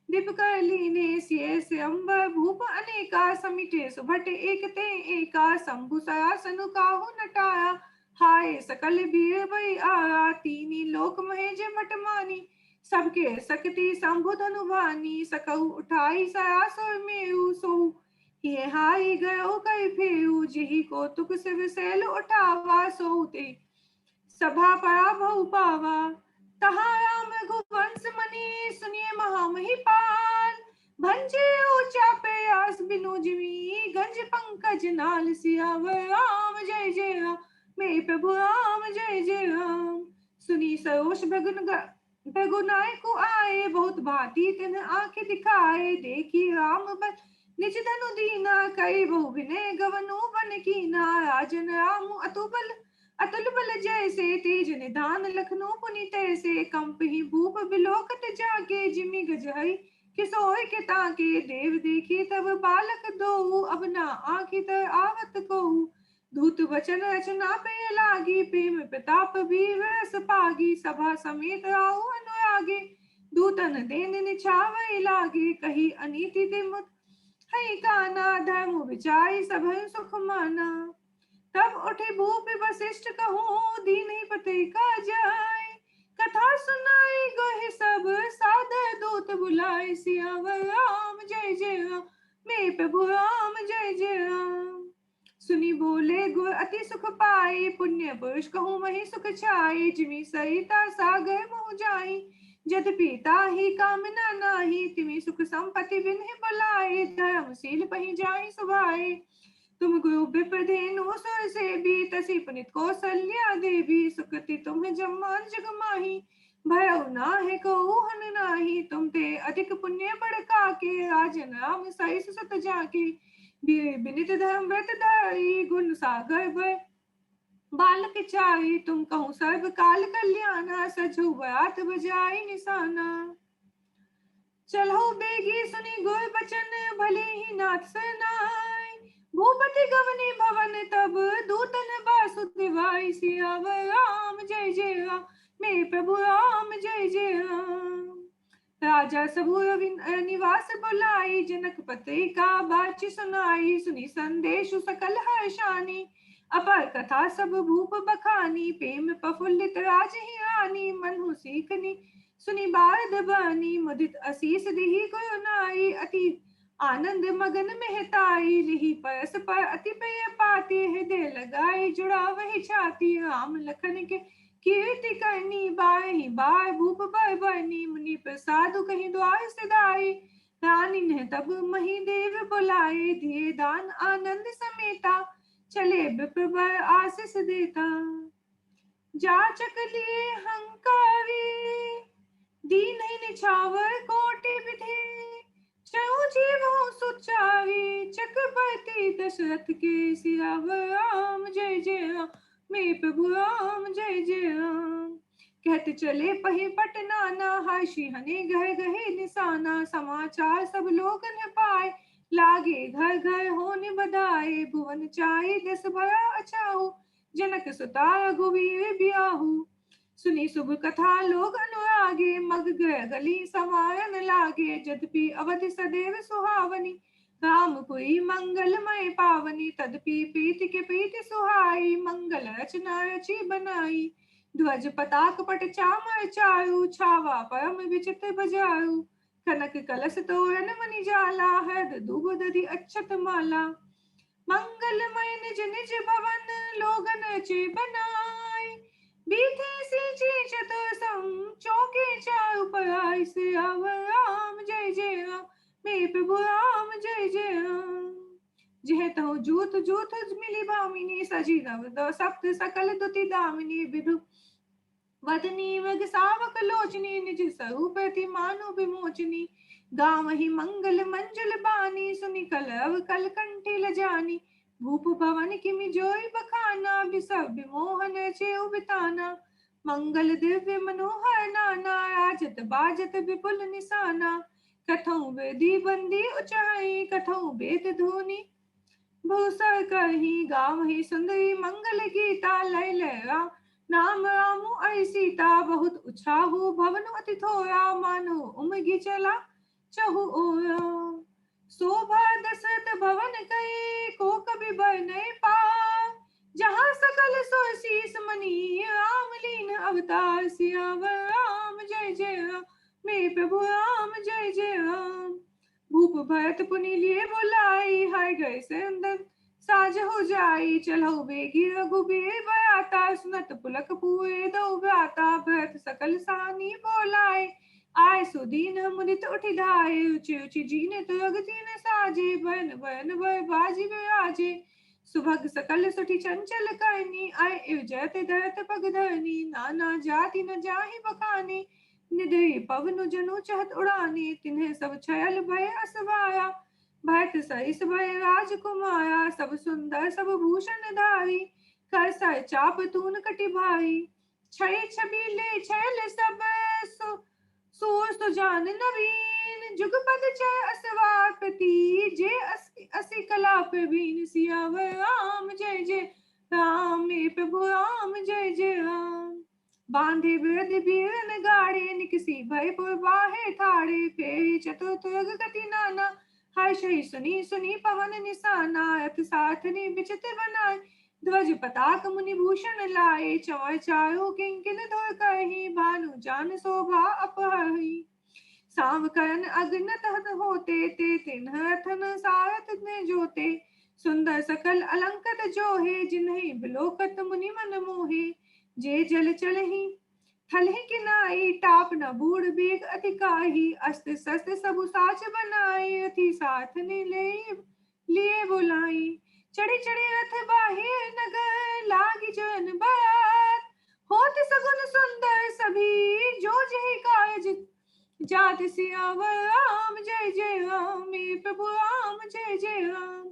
दीप कर लीने। सिय से अम्बर भूप अनेका, समिटे सुभट एक ते एका। शंभु सरासनु काहू नटाया, हाय सकल वीर भई आया। तीनी लोक महेज मट मानी, सबके सकति शंभु धनु भानी। सकहु उठाई सरासुर मेरु, सो ये हाई गयो कई फेरु। जिहि को तुक शिव शैल उठावा, सो ते सभा परा भऊ पावा। तहाँ राम रघुवंश मणि, सुनिए महामहिपाल। भंजे ऊंचा प्रयास बिनु जिमी, गंज पंकज नाल। सियावर राम जय जय राम, मेरे प्रभु राम जय जय राम। सुनी सरोष भगुनाय को आए, बहुत भांति तिन आंखें दिखाए। देखी राम बल निज धनु दीना, कई बहु विनय गवनु बन कीना। राजन राम अतुल बल जैसे, तेज निधान लखनऊ पुनि तैसे। कंपहि भूप बिलोकत जाके, जिमि गजहई किशोर के ताके। देव देखी तब बालक दो, अब ना आंखि तर आवत को। धूत वचन रचना पे लागी, प्रेम प्रताप वीर रस पागी। सभा समेत आओ अनुरागे, दूतन देन निछावर लागे। कही अनीति ते मुत हई काना, धर्म विचारी सभन सुख माना। तब उठे भूप वशिष्ठ कहूँ, दीन ही पत्रिका जाय। कथा सुनाई गोहि सब, सादर दूत बुलाए। सियावर राम जय जय राम, मेरे प्रभु राम जय जय राम। सुनी बोले गुर अति सुख पाए, पुण्य पुरुष कहूँ वही सुख छाए। जिमि सरिता सागर मोह जाई, जद पीता ही कामना नाही। तिमि सुख संपत्ति बिन्हि बुलाए, धर्मशील पही जाई सुभाए। तुम गुरु विप्रधेनु सुर से भी, तसी पुनित कौसल्या देवी। सुकृति तुम जम्मान जग माही, भयउ नाहि कहु हन नाही। तुम ते अधिक पुण्य बड़का के, राजन राम सहिस सुत जाके। विनित धर्म व्रत धारी, गुण सागर भय बालक चारी। तुम कहूँ सर्व काल कल्याणा, सजहु बरात बजाई निशाना। चलो बेगी सुनी गुर बचन, भले ही नाथ सरनाय। भूपति गवनी भवन तब, दूतन वासुदेवाय। सियावर राम जय जय राम, मेरे प्रभु राम जय जय राम। राजा सबूर निवास बुलाई, जनक पत्रिका बाची सुनाई। सुनी संदेश सकल हर्षानी, अपर कथा सब भूप बखानी। प्रेम प्रफुल्लित राज ही रानी, मनहु सीखनी सुनी बारद बानी। मुदित असीस दिही गुरु नाई, अति आनंद मगन महताई। लिही परस पर अति प्रिय पाती, हृदय लगाई जुड़ा वही छाती। राम लखन के कीर्ति करनी बाहि बार भूप बर बरनी, मुनि प्रसादु कहीं द्वार सिधाई। रानी ने तब मही देव बुलाए, दिए दान आनंद समेता, चले विप्र बर आशीष देता। जाचक लिए हंकारी, दीन ही निछावर कोटि विधि, चहु जीवों सुचारी, चक्रवर्ती दशरथ के सियावर राम, जय जय राम मेरे प्रभु राम, जय जय राम। कहते चले पही पट नाना, हर्षि हने गह गहे निशाना, समाचार सब लोग न पाए, लागे घर घर होने बधाए। भुवन चाहे दस भरा अछाहु, जनक सुता रघुवीर ब्याहु। सुनी शुभ कथा लोग अनुरागे, मग गए गली समारन लागे। यद्यपि अवधि सदैव सुहावनी, रामपुरी मंगलमय पावनी। तदपि प्रीति के प्रीति सुहाई, मंगल रचना रची बनाई। ध्वज पताक पट चामर चारु, छावा परम विचित्र बजारू। कनक कलश तोरण मणि जाला, हरद दूब दधि अक्षत माला। मंगलमय निज निज भवन, लोगन चे बनाई। बीते सींचे चतुर सम, चौके चारु पराई। सियावर राम जय जय राम, मेरे प्रभु राम जय जय राम। जह तहु जूत जूत मिली भामिनी, सजी नव सप्त सकल दुति दामिनी। विधु वदनी मृग सावक लोचनी, निज स्वरूप अति मानु विमोचनी। गावहि मंगल मंजल बानी, सुनि कलरव कलकंठी लजानी। भूप भवन किमि जोई बखाना, बिसव विमोहन चेउ बिताना। मंगल दिव्य मनोहर नाना, राजत बाजत विपुल निशाना। कथौं वेदी बंदी उचाई, कथौं वेद धुनि भूसर करही। गावहि सुंदरी मंगल गीता, लय लय राम नाम रामु अरि सीता। बहुत उछाहु भवन अति थोरा, मानो उमगी चला चहु ओरा। शोभा दशरथ भवन कही, को कवि बरनय पार। जहाँ सकल सुर शीस मणि, राम लीन अवतार। सियावर राम जय जय राम, मेरे प्रभु राम जय जय राम। भूप भरत पुनि लिए बुलाई, हर गए सिरंदन साज हो जाई। चलहु बेगी रघुबीर बयाता, सुनत पुलक पूरे दो भ्राता। भरत सकल सानी बोलाए, आय सुदीन मुदित उठि धाये। ऊंची ऊंची जीने तुरग तीन साजे, बरन बरन बर बाजी बिराजे। सुभग सकल सुठि चंचल करनी, आय इव जयत धरत पग धरनी। नाना जाति न जाहि बखाने, निधि पवनु जनु चहत उड़ाने। तिन्हे सब छयल भय असवाया, भरत सरिस भय राजकुमारा। सब सुंदर सब भूषण धारी, कर सर चाप तून कटि भाई। छय छबीले छैल सब, सूर सुजान नवीन। जुगपद चय असवार प्रति, जे असी कला प्रवीण। सियावर राम जय जय राम, मेरे प्रभु राम जय जय राम। बांधे वृद्ध बीरन गाड़े, निकसी भय पुर बाहे ठाड़े। फेरी चतुर तुरग गति नाना, हर्ष ही सुनी सुनी पवन निशाना। रथ सारथी विचित्र बनाए, ध्वज पताक मुनि भूषण लाए। चंवर चारु किंकिन धुर करही, भानु जान शोभा अपहरही। साम करण अग्नत होते, ते तिन्ह रथन सारथ ने जोते। सुंदर सकल अलंकृत जोहे, जिन्हि बिलोकत मुनि मन मोहे। जे जल चलहि थलहि किनाई, टाप न बूढ़ बेग अधिकाही। अस्त्र शस्त्र सबु साच बनाई, रथी साथ ने लिए बुलाई। चढ़ी चढ़ी रथ बाहे नगर, लागी जन बात। होत सगुन सुंदर सभी, जो जहि काज जात। सियावर राम जय जय राम, मेरे प्रभु राम जय जय राम।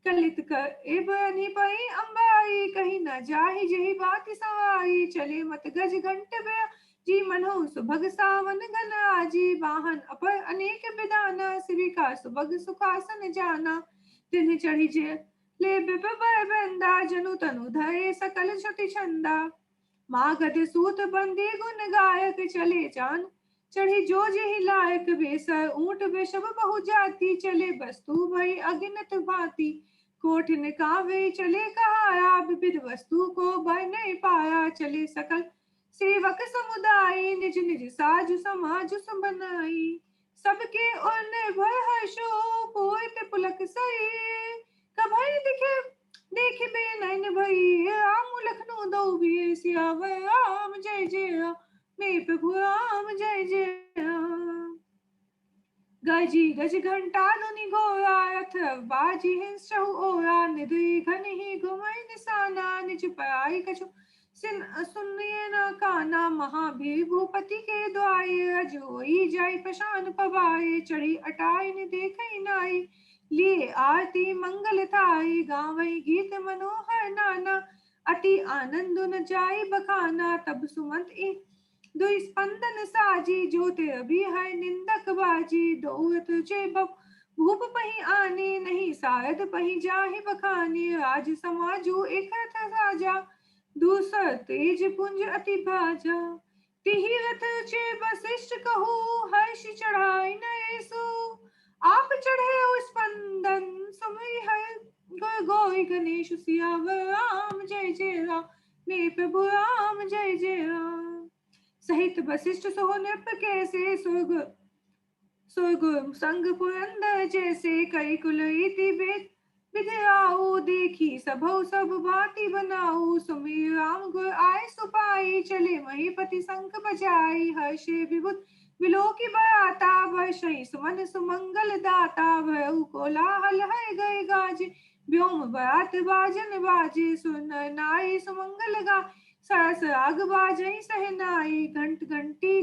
कलित कर एबनी पई अंबाई, कहीं न जाहि जही बात सवाई। चले मत गज घंट जी, मनहु सुभग सावन घन आजी। वाहन अपर अनेक विधाना, सिविका सुभग सुखासन जाना। तिन्ह चढ़ी जे ले बिबर बंदा, जनु तनु धरे सकल छति छंदा। मागध सूत बंदी गुण गायक, चले जान चढ़ी जो जेहि लायक। बेसर ऊंट वृषभ बहु जाति, चले वस्तु भई अगिनत भांति। कोठ निकावे चले कहारा, विविध वस्तु को भय नहीं पाया। चले सकल सेवक समुदाय, निज निज साज समाज बनाई। सबके और निर्भय हर्षो, पोत पुलक सही। कभई दिखे देख बेनैन भई राम लखनऊ दो भी सियावर राम जय जय राम मेरे प्रभु राम जय जय राम। गजी गज घंटा धुनि घोरा रथ बाजी हिंस चहु ओरा निधि घन ही घुमई निशाना निज पराई कछु सुनिए न काना महावीर भूपति के द्वारे अजोई जाय पशान पवाए चढ़ी अटाई न देखई नाई लिए आरती मंगल थाई गावई गीत मनोहर नाना अति आनंद न जाय बखाना तब सुमंत दुई स्पंदन साजी ज्योति अभी है निंदक बाजी दौत जे भूप पही आने नहीं शायद पही जाहि बखाने राज समाजो एक रथ राजा दूसर तेज पुंज अति भाजा तिहि रथ चे वशिष्ठ कहो हर्ष चढ़ाई नरेसु आप चढ़े उस स्पंदन समय है गोई गणेश सियावर राम जय जय राम मेरे प्रभु राम जय जय राम। सहित वशिष्ठ सोह नृप कैसे सुरगुरु संग पुरंदर जैसे कई कुल रीति विधियाऊ देखी सबौ सब भांति बनाऊ सुमीर राम गुर आय सुपाई चले महीपति शंख बजाई हर्षे विभुत विलोकी बराता वर्षई सुमन सुमंगल दाता भयउ कोलाहल है गए गाजे व्योम बरात बाजन बाजे सुन नाई सुमंगल गा सरस राग बाजई सहनाई घंट घंटी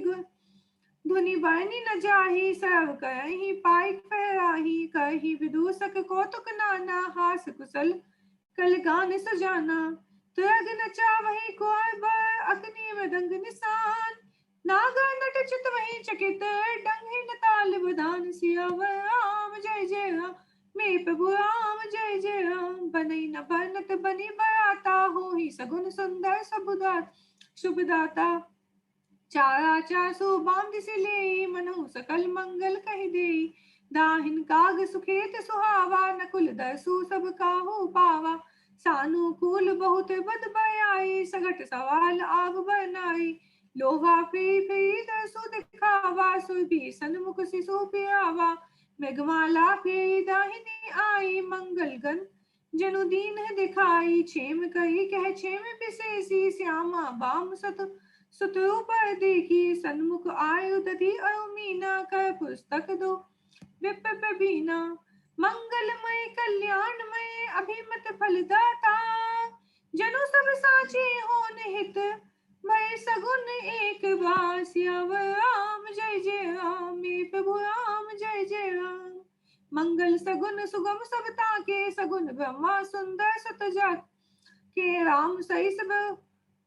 धुनि बरनी न जाही सर्व करही पाई फहराही करही विदूषक कौतुक नाना हास कुशल कल गान सजाना तुरग नचा वही कुंवर बर अग्नि मृदंग निशान नागर नट चित वही चकित डंगे न ताल बधान सियावर राम जय जय राम मेरे प्रभु राम जय जय राम बनई न बनत बनी बराता हो ही सगुन सुंदर सबुदात शुभदाता चारा चासो बांध से ले मनु सकल मंगल कह दे दाहिन काग सुखेत सुहावा नकुल दसु सब काहू पावा सानुकूल बहुत बद बयाई सगट सवाल आग बनाई लोहा फेरी दसु दिखावा सुबी सन्मुख सिसु पियावा मेघमाला फेरी दाहिनी आई मंगल गन जनु दीन दिखाई छेम कही कह छेम विशेषी श्यामा बाम सत सुतु पर देखी सन्मुख आयु दधि मीना कर पुस्तक दो विप बीना मंगलमय कल्याणमय अभिमत फलदाता जनु सब साचे हो निहित मैं सगुन एक बार सियावर राम जय जय राम मेरे प्रभु राम जय जय राम। मंगल सगुन सुगम सबता के सगुन ब्रह्मा सुंदर सतजा के राम सही सब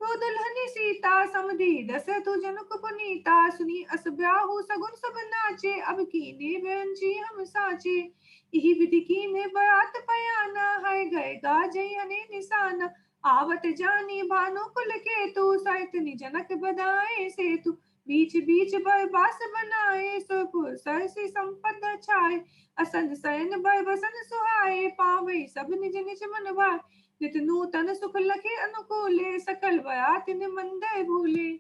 वो दुल्हनी सीता समधी दशरथ जनक पुनीता सुनी अस ब्याहु सगुन सब नाचे अब कीने बेंची हम साचे यही विधि कीने बरात पयाना है गए गाजई हने निशाना आवत जानी भानु कुल के तू सैतनी जनक बदाए से तू बीच बीच बरबास बनाए सुरपुर सरसी संपद छाए असन सयन बर बसन सुहाए पावे सब निज निज मन भाए नित नूतन सुख लखे अनुकूले सकल बयात मंदर भूले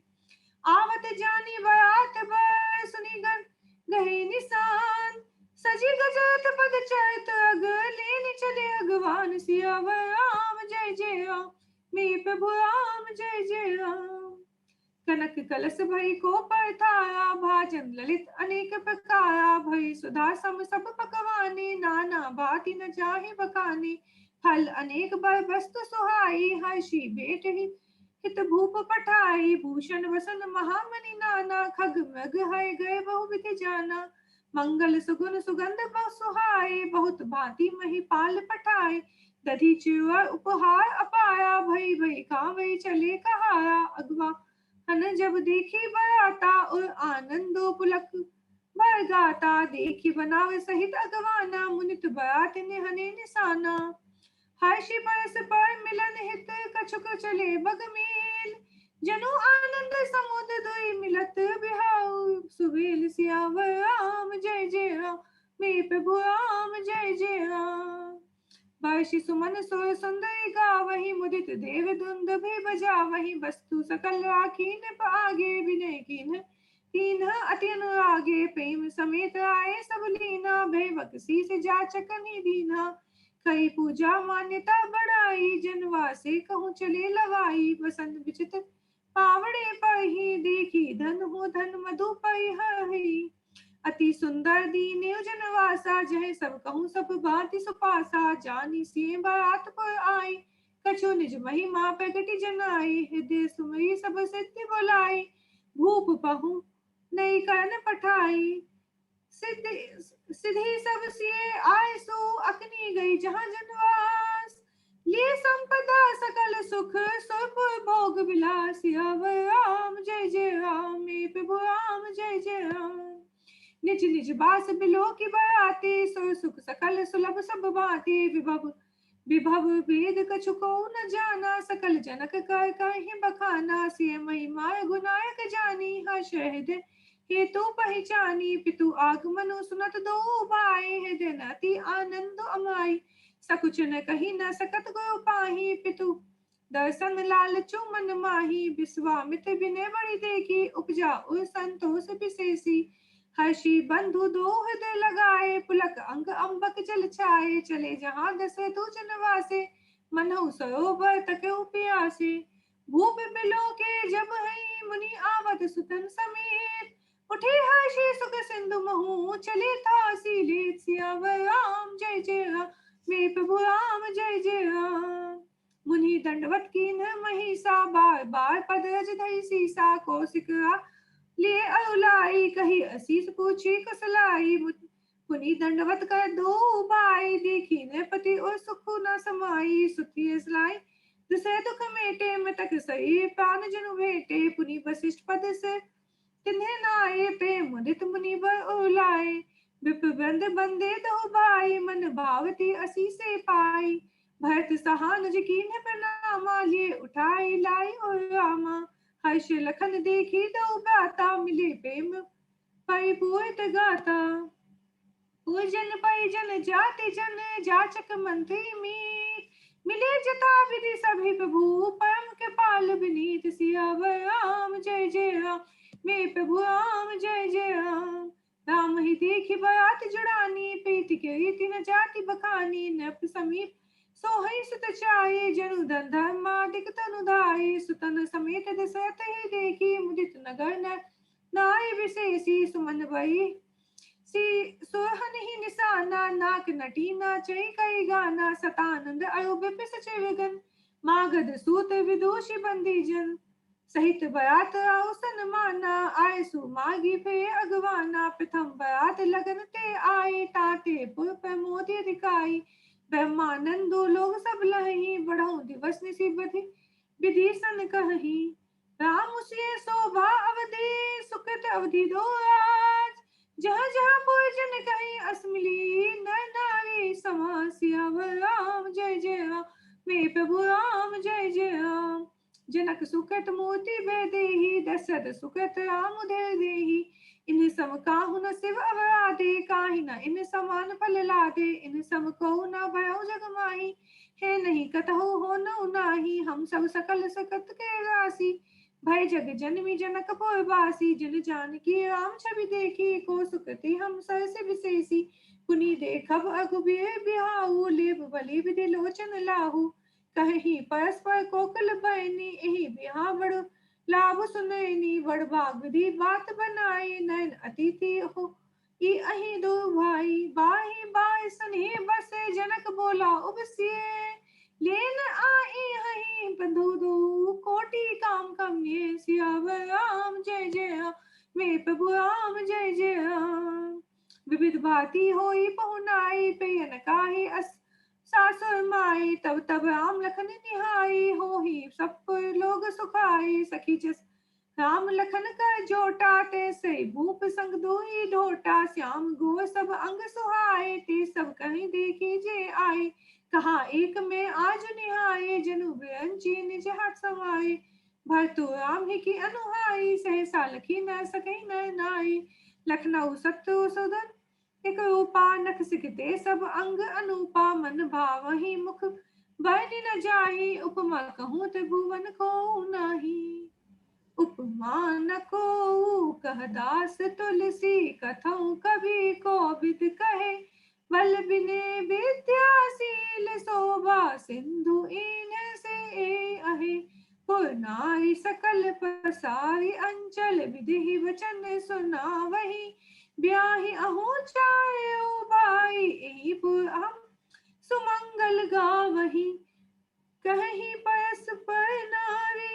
आवत जानी बयात बर सुनी गन गहे निशान सजी गजरत पद चैत अग लेने चले अगवान सियावर राम जय जय राम मेरे प्रभु राम जय जय राम। कनक कलश भई को परथाया भाजन ललित अनेक प्रकारा भई सुधा सम सब पकवाने नाना भांति न जाहि बखाने फल अनेक बर वस्तु सुहाई हर्षि भेट ही हित भूप पठाई भूषण वसन महामणि नाना खग मृग है गए बहु विधि जाना मंगल सुगुन सुगंध बहु सुहाए बहुत भांति मही पाल पठाए दधि चिवर उपहार अपाया भई भई खावई चले कहाया अगवा हन जब देखी बराता और आनंदो पुलक भर गाता देखी बनावे सहित अगवाना मुनित बरात ने हने निशाना हर्षि परस पर मिलन हित कछुक चले बगमेल जनु आनंद समुद्र दुई मिलत बिहाऊ सुबेल सियावर राम जय जय राम मेरे प्रभु राम जय जय राम। वर्षि सुमन सोय सुंदरी गावहि मुदित देव धुंद भी बजावहि वस्तु सकल राखीन आगे विनय कीन अति अनुरागे प्रेम समेत आए सब लीना भय बकसी से जाचक निधीना कई पूजा मान्यता बढ़ाई, जनवा से कहूँ चले लवाई। बसंत बिचत पावड़े पही, देखी धन हो धन मधु पही हहि। अति सुंदर दीने जनवासा, जह सब कहूँ सब भांति सुपासा। जानी सिय बात पर आई, कछु निज महिमा प्रगति जनाई। हृदय सुमरी सब सिद्धि बुलाई, भूप पहु नई कर्ण पठाई। सिद्धि सिद्धि सब सिए आय सो, अकनी गई जहाँ जनवास। लिए संपदा सकल सुख, सुख भोग विलास। सियावर राम जय जय राम, मेरे प्रभु राम जय जय राम। निज निज बास बिलो की बराती, सो सुख सकल सुलभ सब भांति। विभव विभव भेद कछु को न जाना, सकल जनक कर कहीं बखाना। सिय महिमा गुनायक जानी, हर्ष हृदय हेतु पहचानी। पितु आगमनु सुनत दो भाई, हृदय नति आनंद अमाई। सकुच न कही न सकत गो पाही, पितु दर्शन लालचु मन माही। विश्वामित्र विनय बड़ी देखी, उपजा उर संतोष विशेषी। हर्षि बंधु दो हृदय लगाए, पुलक अंग अंबक जल छाए। चले जहाँ दशरथु जनवासे, मनहु सरोवर तकउ प्यासे। भूप बिलो के जब हई, मुनि आवत सुतन समेत। उठे हर्षि सुख सिंधु महु, चले तासी लेत। सियावर राम जय जय राम, मेरे प्रभु राम जय जय राम। मुनि दंडवत कीन महिषा, बार बार पद रज धरि सीसा। कौशिक लिए अरुलाई, कही असीस पूछी कसलाई। मुनि दंडवत कर दो बाई, देखी न पति और सुख न समाई। सुखी सलाई दुसरे दुख मेटे, मृतक सही प्राण जनु भेटे। पुनि वशिष्ठ पद से तिन्हे नाये, प्रेम मुदित मुनि बर उलाए। विप्र वृंद बंदे दो भाई, मन भावती असी से पाई। भरत सहानुज कीन्ह प्रणामा, लिए उठाई लाई और रामा। हर्ष लखन देखी दो भ्राता, मिले प्रेम परिपूरित गाता। पूजन परिजन जाति जन, जाचक मंत्री मीत। मिले जता विधि सभी प्रभु, परम कृपाल विनीत। सियावर राम जय जय राम, मेरे प्रभु राम जय जय राम। राम ही देखी बरात जुड़ानी, प्रीति के रीति न जाति बखानी। नृप समीप सोहई सुत चाये, जनु धन धर्मादिक तनु धाये। सुतन समेत दशरथ ही देखी, मुदित नगर न नाय विशेषी। सुमन भई सुहन ही निशाना, नाक नटी नाचई कई गाना। सतानंद अरु विपिस चिरगन, मागध सूत विदुषी बंदी जन। सहित बरात आओ सन माना, आय सु मागी फिर अगवाना। प्रथम बरात लगन ते आए, ताते पुर प्रमोद दिखाई। ब्रह्मानंदो लोग सब लही, बढ़ऊ दिवस निशिबधि विधि सन कही। राम से शोभा अवधि, सुकृत अवधि दो राज। जहाँ जहाँ भोजन कहीं असमिली, नर नारी समा। सियावर राम जय जय राम, मेरे प्रभु राम जय जय राम। जनक सुकृत मूर्ति देहि, दशरथ सुकृत राम उदय देहि। इन सम काहु न शिव अवराधे, काहि न इन समान फल लादे। इन सम कहु न भयउ जग माही, है नहीं कतहु हो न नाही। हम सब सकल सकत के राशि, भय जग जनमी जनक पुरवासी। जिन जानकी राम छवि देखी, को सुकृति हम सर से विशेषी। पुनि देखब अघुबीर बिहाऊ, लेब बलि विधि लोचन लाहू। कहीं परस्पर कोकल बयनी, एहि बिहा बड़ लाभ सुनैनी। बड़ भाग विधि बात बनाई, नयन अतिथि हो ई अहि दो भाई। बाहि बाय सने बसे, जनक बोला उबसिए। लेन आई हहि बंधु दो, कोटि काम कम्ये। सियावर राम जय जय राम, मेरे प्रभु राम जय जय राम। विविध भांति होई पहुनाई, पेयन काहे अस सासुर माई। तब तब राम लखन निहाई, हो ही सब लोग सुखाई। सखी जस राम लखन कर जोटा, ते से भूप संग दोई ढोटा। श्याम गो सब अंग सुहाए, ते सब कहीं देखी जे आए। कहा एक में आज निहाए, जनु बिरंची निज हाथ समाए। भरतु राम ही की अनुहाई, सहसा लखी न सके न नाई। लखनऊ सत्तु सुदन एक रूपा, नख सिखते सब अंग अनूपा। मन भावहि मुख बरनि न जाहि, उपमा कहूँ त्रिभुवन को नाही। उपमा न को कह दास तुलसी, कथऊ कवि को विद कहे। बल बिने विद्याशील शोभा सिंधु इन से अहे पुर नारी सकल पसारी अंचल विधि वचन सुनावही ब्याहि अहो चायो बाई एहि पुर हम सुमंगल गावही कहीं परस्पर नारी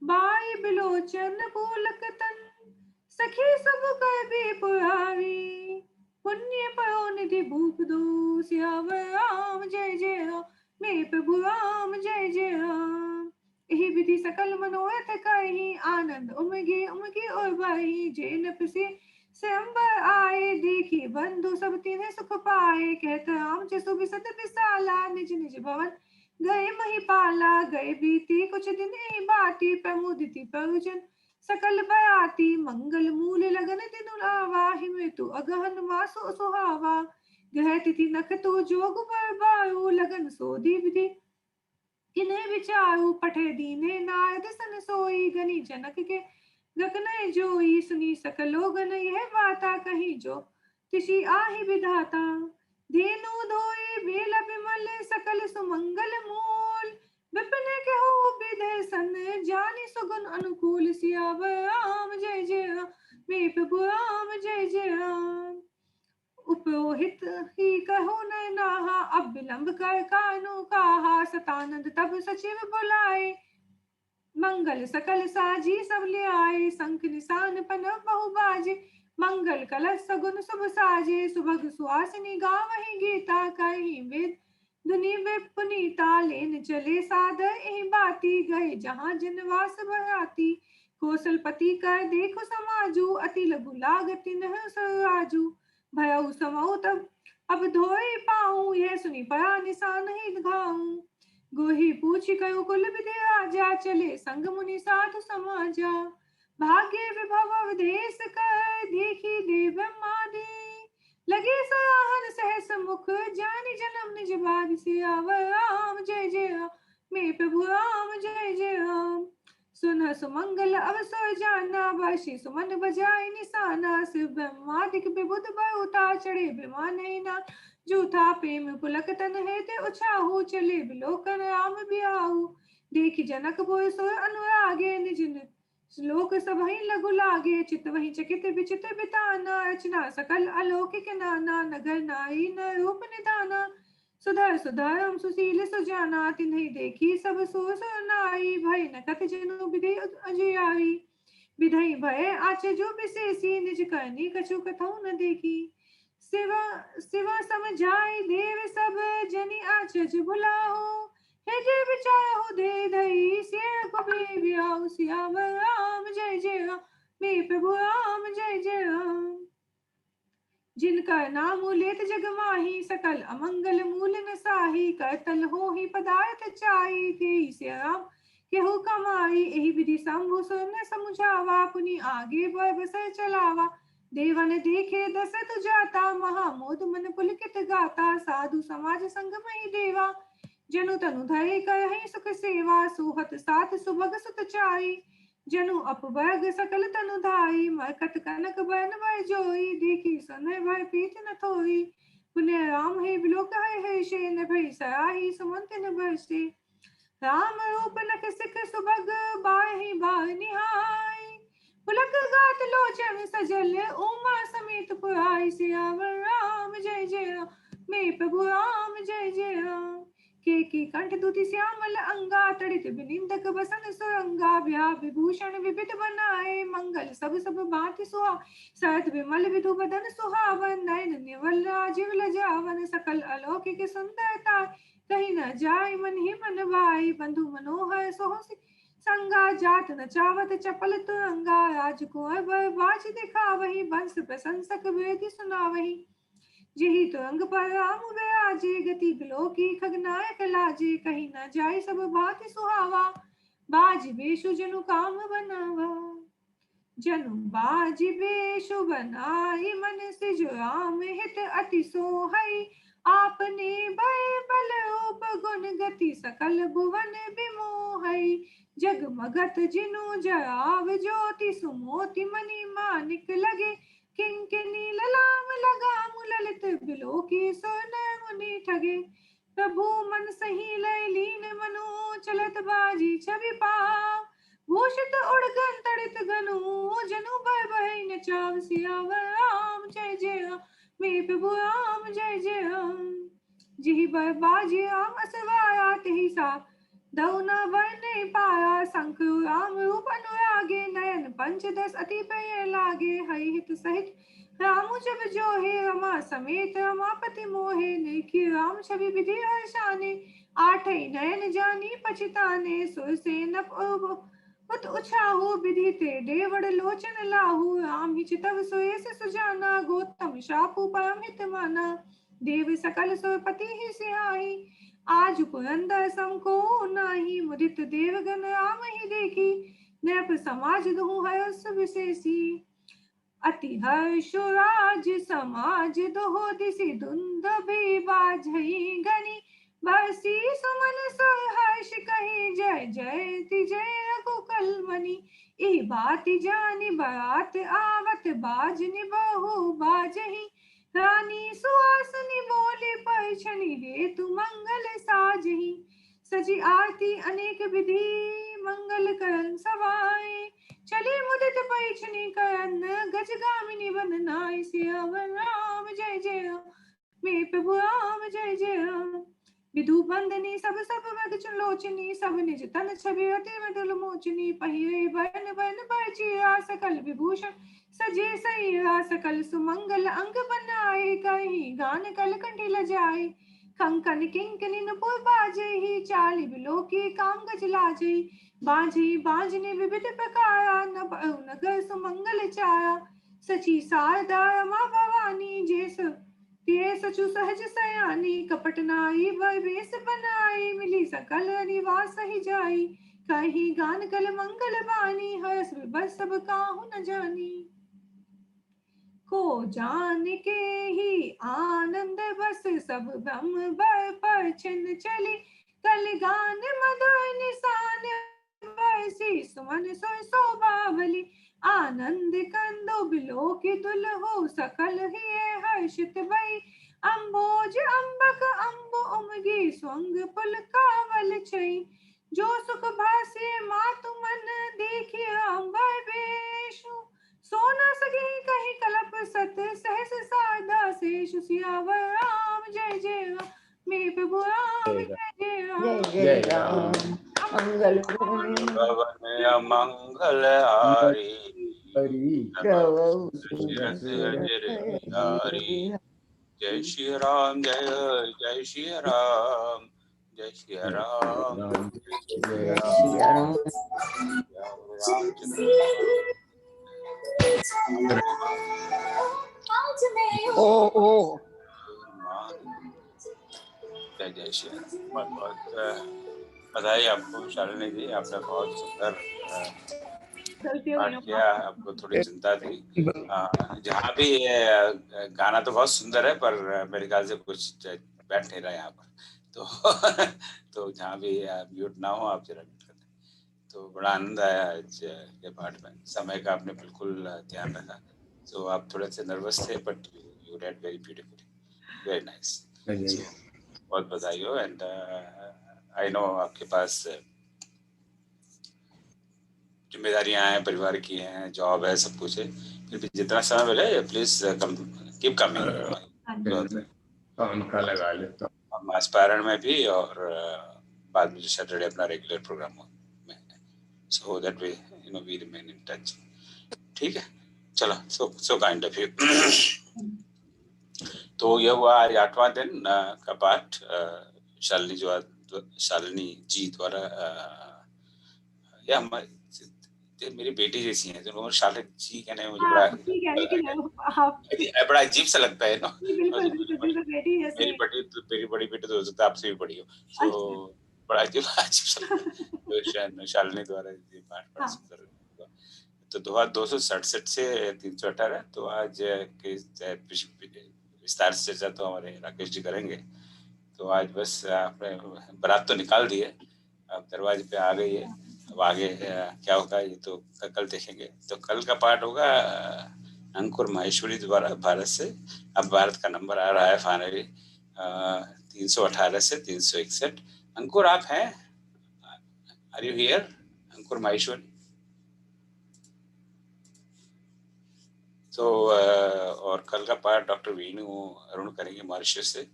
बाई बिलोचन पुलक तन सखी सब कर भी पुरारी पुण्य पयो निधि भूप दो सियावर राम जय जय राम मेरे प्रभु राम जय जय राम यही विधि सकल मनोरथ करही आनंद उमगे उमगे और बाही जय नपसी स्वयंवर आए देखी बंधु सब तिन्हें सुख पाए कहते राम जसु बिसत विसाला निज निज भवन गए महिपाला गए बीती कुछ दिन ही बाती प्रमुदिति परुजन सकल बयाती मंगल मूल लगन दिनु लावा हिमृतु अगहन मासो सुहावा ग्रह तिथि नख तो जोग बरबाऊ लगन सोधी विधि किन्हें विचारू पठे दीने नारद सन सोई गनी जनक के गगन जोई सुनी सकलो गन यह बाता कही जो तिशी आहि विधाता धेनु धोए बेल बिमल सकल सुमंगल मूल विपिन के हो विधे सन जानी सुगुन अनुकूल सियावर राम जय जय राम मेरे प्रभु राम जय जय राम उपरोहित ही कहो न नाहा अब विलंब कर कानो काहा सतानंद तब सचिव बुलाए मंगल सकल साजी सब ले आए शंख निशान पन बहु बाजे मंगल कलश सगुन शुभ साजे सुभग सुहासिनी गावहि गीता कहि वेद दुनि पुनीता लेन चले सादर एहि बाती गए जहाँ जनवास बराती कौशलपति कर देखो समाजू अति लघु लागति नह सराजू भयउ समऊ तब अब धोए पाऊं यह सुनी परा निशान ही घाऊं गोही पूछी कयो कुल विधि राजा चले संग मुनि साधु समाजा भाग्य विभव अवधेश कर देखी देव ब्रह्मादि लगे सराहन सहस मुख जानी जन्म निज भाग सियावर राम जय जय राम मेरे प्रभु राम जय जय राम सुन सुमंगल अवसर जाना वर्षि सुमन बजाय निशाना शिव ब्रह्मादिक विबुध बरुता चढ़े विमान ना जूथा प्रेम पुलक तन है ते उछाहू चले बिलोकन राम बियाहू देखी जनक बोय सोय अनुरागे निज श्लोक सब ही लघु लागे चित वही चकित विचित बिताना रचना सकल अलौकिक नाना नगर नाई न रूप निदाना सुधर सुधरम सुशील सुजाना तिन्हि देखी सब सो नाई भय नकत जनु विधि अजयाई विधि भय आचजो विशेषी निज करनी कछु कथौ न देखी सिवा सिवा समझाई देव सब जनि आचज भुलाओ हे जे विचारो दे दई सिर को भी बियाओ सियावर राम जय जय राम मेरे प्रभु राम जय जय राम जिनका नाम लेत जग माही सकल अमंगल मूल न साही करतल हो ही पदार्थ चाई ते से राम केहू कमाई एहि विधि शंभु सुन समुझावा पुनि आगे बरबसर चलावा देवन देखे दशरथ जाता महामोद मन पुलकित गाता साधु समाज संग मही देवा जनु तनु धरे करहि सुख सेवा सुहत साथ सुभग सुत चाई जनु अपवर्ग सकल तनु धाई मरकत कनक बन भय जोई देखी सुन भय पीत न थोई पुण्य राम है बिलोक है शे न भय सराही सुमंत न बरसे राम रूप नख सिख सुभग बाहि बाह निहाय पुलक गात लोचन सजल उमा समेत पुराई सियावर राम जय जय राम मेरे प्रभु राम जय जय राम की कंठ दुति श्यामल अंगा तड़ित बिनिंदक बसन सुरंगा व्या विभूषण विविध बनाए मंगल सब सब भांति सुहा सहत विमल विधु बदन सुहावन नयन निवल राजीव लजावन सकल अलौकिक सुंदरता कहीं न जाय मन ही मन भाई बंधु मनोहर सोहसी संगा जात न चावत चपल तुरंगा राजकुंवर बाज दिखा वही बंस प्रशंसक वेद सुना वही यही तो अंग पर राम विराजे गति बिलो की खगनायक लाजे कहीं न जाए सब भांति सुहावा बाज बेशु जनु काम बनावा जनु बाज बेशु बनाई मन से जो राम हित अति सोहई आपने बल बल रूप गुण गति सकल भुवन विमोहई जगमगत जिनु जराव ज्योति सुमोति मणि मानिक लगे किंकिनी ललाम लगाम ललित बिलोकी सोन मुनि ठगे। प्रभु मन सही लय लीन मनु चलत बाजी छवि पाव। भूषित उड़गन तड़ित गनु जनु भय भय नचाव। सियावर राम जय जय राम मेरे प्रभु राम जय जय राम। जिहि भय बाजी राम असवाया तिहि सा दऊ न वर्णे पाया। शंख राम रूप अनुरागे नयन पंचदश अति प्रिय लागे। हरि हित सहित रामु जब जोहे रमा समेत रमापति मोहे। देखी राम छवि विधि हर्षाने आठई नयन जानी पछिताने। सुरसेन उत उछाहु विधि ते देवड़ लोचन लाहू। राम ही चितव सुयस सुजाना गौतम शापु परम हित माना। देव सकल सुरपति ही सिहाई आज पुरंदर सम को नाही। मुदित देवगण राम ही देखी नृप समाज दुहु हर्ष विशेषी। अति हर्ष राज समाज दोहो दिसि दुंदुभि बाझई गनि। बरसी सुमन सहर्ष कहि जय जयति जय रघुकुल मनि। ई बात जानि बरात आवत बाजनि बहु बाजहि। रानी सुहासनी बोली परिछनि हेतु मंगल साजहि। सजी आरती अनेक विधि मंगल करन सवाए। चली मुदित परिछनि करन गजगामिनी वंदनाय। सियावर राम जय जय राम मेरे प्रभु राम जय जय राम। विधु बंदनी सब सब वग लोचनी सब निज तन छवि अति मृदुल मोचनी। पहिरे बरन बरन परिचिया सकल विभूषण सजे सैया। सकल सुमंगल अंग बनाए कहीं गान कल कंठी लजाए। कंकन किंकनी नुपुर बाजे ही चाली बिलोकी काम गज लाजे। बाजे बाजने विविध प्रकारा नगर सुमंगल चारा। सची शारदा रमा भवानी जेस ते सचु सहज सयानी। कपट नाई वै वेश बनाई मिली सकल निवास ही जाई। कहीं गान कल मंगल बानी हर्ष विभस सब काहू न जानी। को जान के ही आनंद बस सब ब्रह्म बर पर छिन चली। कल गान मधुर निशान बरसी सुमन सोय शोभावली। आनंद कंदो बिलो की दुल हो सकल ही हर्षित भई। अम्बोज अम्बक अम्ब उमगी स्वंग पुल कावल छई। जो सुख भासे मातु मन देखी अम्बर बेशु। सोना सगी कहीं कलप सत सहस सारदा शेषु। सियावर राम जय जय राम मेरे प्रभु राम जय जय राम। जय राम मंगल भवन मंगल हारी जय श्री राम जय श्री राम जय श्री राम जय श्री राम। ओ जय श्री राम। बहुत बहुत बधाई आपको शालिनी जी। आपने बहुत सुंदर पाठ किया। आपको थोड़ी चिंता थी जहाँ भी गाना तो बहुत सुंदर है पर मेरे ख्याल से कुछ बैठ नहीं रहा यहाँ पर। तो जहाँ भी म्यूट ना हो आप जरा म्यूट कर दें। तो बड़ा आनंद आया आज के पाठ में। समय का आपने बिल्कुल ध्यान रखा। तो आप थोड़े से नर्वस थे but you read very beautifully, very nice. बहुत बधाई हो। एंड आई नो आपके पास जिम्मेदारियां हैं, परिवार की हैं, जॉब है, सब कुछ है। फिर भी जितना समय मिले प्लीज कीप कमिंग। उनका लगा लेता हम एस्पायरन में भी और बाद में जो सैटरडे अपना रेगुलर प्रोग्राम में, so that way we remain in touch. ठीक है, चलो। So kind of you. तो यह हुआ आज 8वां दिन का पाठ शालिनी जी द्वारा। या मेरी बेटी जैसी है तो शालिनी जी कहने में मुझे बड़ा अजीब सा लगता है ना। मेरी बड़ी बेटी तो हो सकता है आपसे भी बड़ी हो। तो बड़ा अजीब सा लगता है। शालिनी द्वारा पाठ बड़ा सुंदर। तो 267 से 318। तो आज के विस्तार से चर्चा तो हमारे राकेश जी करेंगे। तो आज बस आपने बारात तो निकाल दी है, अब दरवाजे पे आ गई है। अब आगे क्या होगा ये तो कल देखेंगे। तो कल का पाठ होगा अंकुर माहेश्वरी द्वारा भारत से। अब भारत का नंबर आ रहा है फाइनली 318 से 361। अंकुर आप हैं? Are you here? Ankur Maheshwari. तो और कल का पाठ डॉक्टर वीनू अरुण करेंगे मॉरिशस से।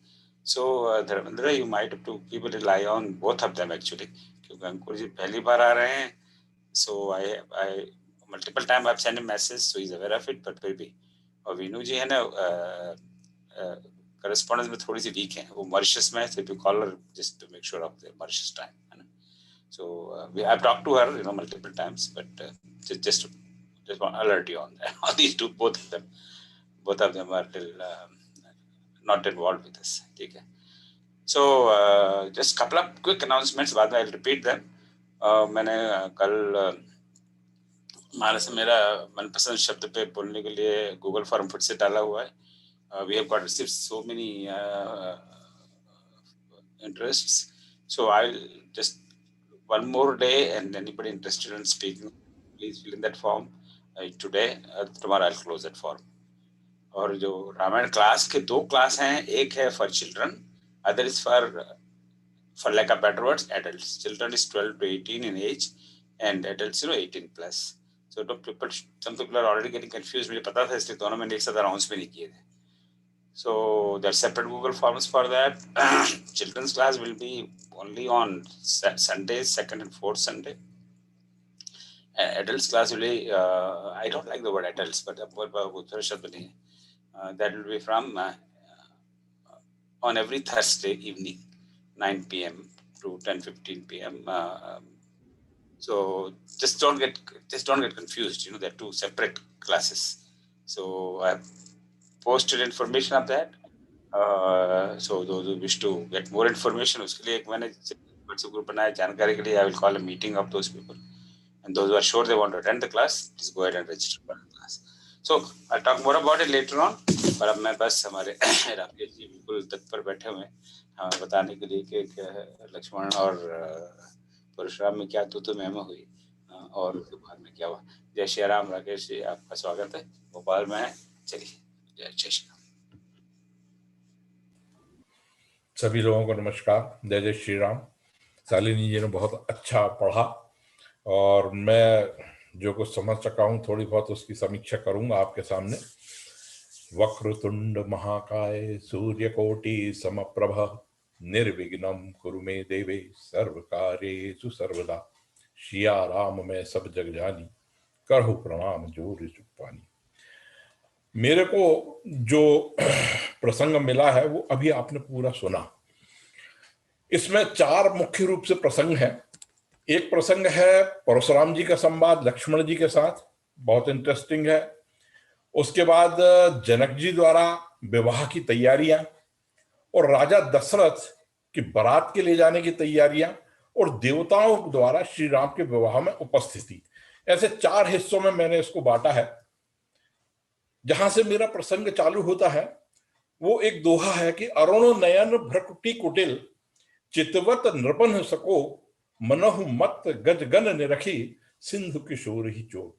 So Dharmendra, you might to people rely on both of them actually, क्योंकि अंकुर जी पहली बार आ रहे हैं। So I multiple time I send message, so is aware of it, but फिर भी। और वीनू जी है ना करस्पॉन्डेंस में थोड़ी सी वीक है, वो मॉरिशस में है, so if you call her just to make sure of the Mauritius time, है ना। So I've talked to her, multiple times, but just want to alert you on that. On these two, both of them are still not involved with us. ठीक है। So just couple of quick announcements, बाद में I'll repeat them. मैंने कल हमारे से मेरा मनपसंद शब्द पे बोलने के लिए गूगल फॉर्म फिर से डाला हुआ है। We have got received so many interests, so I'll just one more day, and anybody interested in speaking, please fill in that form today. Tomorrow I'll close that form. और जो Ramayan class के 2 class हैं, एक है for children, other is for lack of better words, adults. Children is 12 to 18 in age, and adults 18 plus. So some people are already getting confused. मुझे पता था, इसलिए दोनों मैंने एक साथ अनाउंस भी नहीं किए थे. So there are separate Google forms for that. Children's class will be only on Sundays, second and fourth Sunday. Adults class will be, I don't like the word adults, but that will be from on every Thursday evening, 9 p.m. to 10:15 p.m. So just don't get confused. They're 2 separate classes. So I've posted information of that. So those who wish to get more information, उसके लिए एक मैंने WhatsApp group बनाया जानकारी के लिए. I will call a meeting of those people, and those who are sure they want to attend the class, just go ahead and register for the class. So I'll talk more about it later on. पर अब मैं बस हमारे राकेश जी बिल्कुल तत्पर बैठे हुए हैं बताने के लिए कि लक्ष्मण और परशुराम में क्या तू महमा हुई और उसके बाद में क्या हुआ। जय श्री राम। राकेश जी, आपका स्वागत है। भोपाल में है, चलिए। जय श्री राम। सभी लोगों को नमस्कार। जय जय श्री राम। शालिनी जी ने बहुत अच्छा पढ़ा और मैं जो कुछ समझ सका हूँ थोड़ी बहुत उसकी समीक्षा करूंगा आपके सामने। वक्रतुंड महाकाय सूर्यकोटि समप्रभ निर्विघ्नं कुरु मे देवे सर्वकार्येषु सर्वदा। सिया राम मैं सब जग जानी करहु प्रणाम जोर चुप्पानी। मेरे को जो प्रसंग मिला है वो अभी आपने पूरा सुना। इसमें 4 मुख्य रूप से प्रसंग है। एक प्रसंग है परशुराम जी का संवाद लक्ष्मण जी के साथ, बहुत इंटरेस्टिंग है। उसके बाद जनक जी द्वारा विवाह की तैयारियां और राजा दशरथ की बारात के ले जाने की तैयारियां और देवताओं द्वारा श्री राम के विवाह में उपस्थिति। ऐसे 4 हिस्सों में मैंने इसको बांटा है। जहां से मेरा प्रसंग चालू होता है वो एक दोहा है कि अरुण नयन भ्रकुटी कुटिल चितवत नृपन सको मनहु मत गजगन निरखी सिंधु किशोर ही चोर।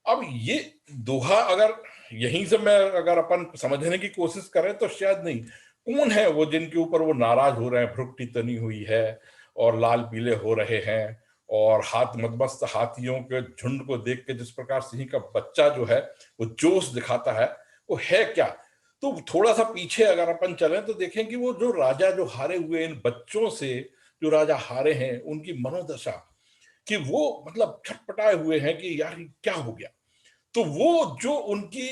अब ये दोहा अगर यहीं से मैं अगर अपन समझने की कोशिश करें तो शायद नहीं, कौन है वो जिनके ऊपर वो नाराज हो रहे हैं, भ्रुकुटी तनी हुई है और लाल पीले हो रहे हैं और हाथ मदमस्त हाथियों के झुंड को देख के जिस प्रकार सिंह का बच्चा जो है वो जोश दिखाता है, वो है क्या। तो थोड़ा सा पीछे अगर अपन चलें तो देखें कि वो जो राजा जो हारे हुए, इन बच्चों से जो राजा हारे हैं, उनकी मनोदशा कि वो मतलब छटपटाए हुए हैं कि यार क्या हो गया। तो वो जो उनकी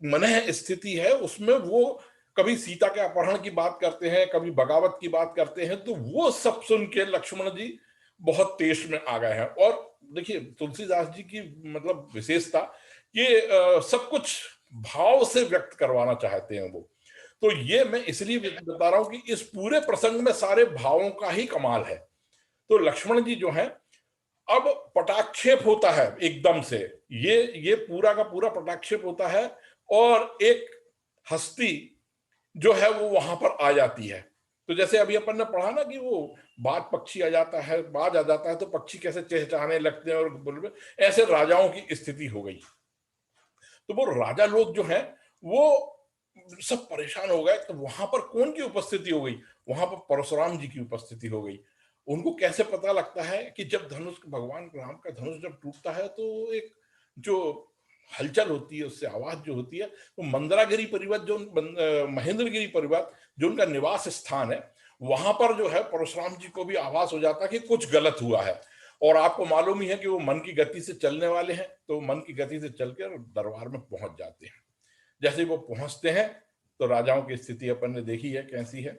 मनः स्थिति है उसमें वो कभी सीता के अपहरण की बात करते हैं, कभी बगावत की बात करते हैं। तो वो सब सुन के लक्ष्मण जी बहुत तेज में आ गए हैं। और देखिए तुलसीदास जी की मतलब विशेषता ये सब कुछ भाव से व्यक्त करवाना चाहते हैं वो। तो ये मैं इसलिए बता रहा हूं कि इस पूरे प्रसंग में सारे भावों का ही कमाल है। तो लक्ष्मण जी जो हैं, अब पटाक्षेप होता है एकदम से, ये पूरा का पूरा पटाक्षेप होता है और एक हस्ती जो है वो वहां पर आ जाती है। तो जैसे अभी अपन ने पढ़ा ना कि वो बाज पक्षी आ जाता है, बाज आ जाता है तो पक्षी कैसे चहचहाने लगते हैं और ऐसे राजाओं की स्थिति हो गई। तो वो राजा लोग जो हैं वो सब परेशान हो गए। तो वहां पर कौन की उपस्थिति हो गई? वहां पर परशुराम जी की उपस्थिति हो गई। उनको कैसे पता लगता है कि जब धनुष, भगवान राम का धनुष जब टूटता है तो एक जो हलचल होती है, उससे आवाज जो होती है, तो मंदरागिरी पर्वत जो महेंद्रगिरी पर्वत जो उनका निवास स्थान है, वहां पर जो है परशुराम जी को भी आभास हो जाता है कि कुछ गलत हुआ है। और आपको मालूम ही है कि वो मन की गति से चलने वाले हैं, तो मन की गति से चलकर दरबार में पहुंच जाते हैं। जैसे वो पहुंचते हैं तो राजाओं की स्थिति अपन ने देखी है कैसी है।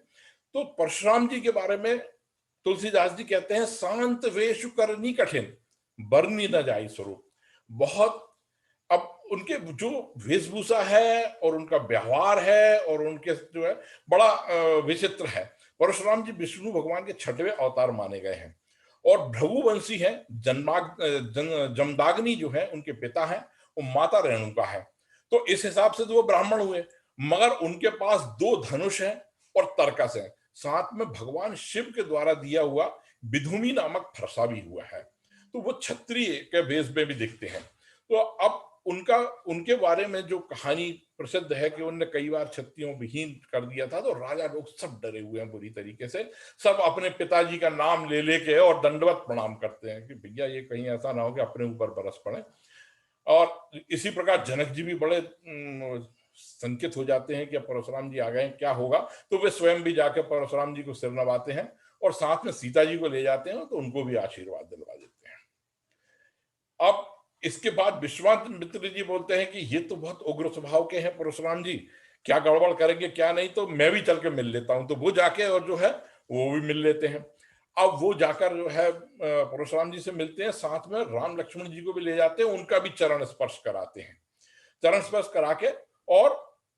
तो परशुराम जी के बारे में तुलसीदास जी कहते हैं, शांत वेशु करनी कठिन, बरनी न जाई स्वरूप। बहुत, अब उनके जो वेशभूषा है और उनका व्यवहार है और उनके जो है बड़ा विचित्र है। परशुराम जी विष्णु भगवान के 6वें अवतार माने गए हैं और भृगुवंशी हैं। जमदाग्नि जो है उनके पिता हैं, वो माता रेणुका है। तो इस हिसाब से तो वो ब्राह्मण हुए, मगर उनके पास 2 धनुष हैं और तरकस है, साथ में भगवान शिव के द्वारा दिया हुआ विधुमी नामक फरसा भी हुआ है। तो वो क्षत्रिय के वेश में भी दिखते हैं। तो अब उनके बारे में जो कहानी प्रसिद्ध है कि उनने कई बार क्षत्रियों विहीन कर दिया था, तो राजा लोग सब डरे हुए हैं बुरी तरीके से। सब अपने पिताजी का नाम ले लेके और दंडवत प्रणाम करते हैं कि भैया ये कहीं ऐसा ना हो कि अपने ऊपर बरस पड़े। और इसी प्रकार जनक जी भी बड़े संकित हो जाते हैं कि परशुराम जी आ गए, क्या होगा। तो वे स्वयं भी जाकर परशुराम जी को सिर नवाते हैं और साथ में सीता जी को ले जाते हैं, तो उनको भी आशीर्वाद दिलवा देते हैं। अब इसके बाद विश्वामित्र जी बोलते हैं कि ये तो बहुत उग्र स्वभाव के हैं परशुराम जी, क्या गड़बड़ करेंगे क्या नहीं, तो मैं भी चल के मिल लेता हूं। तो वो जाके और जो है वो भी मिल लेते हैं। अब वो जाकर जो है परशुराम जी से मिलते हैं, साथ में राम लक्ष्मण जी को भी ले जाते हैं, उनका भी चरण स्पर्श कराते हैं। चरण स्पर्श करा के और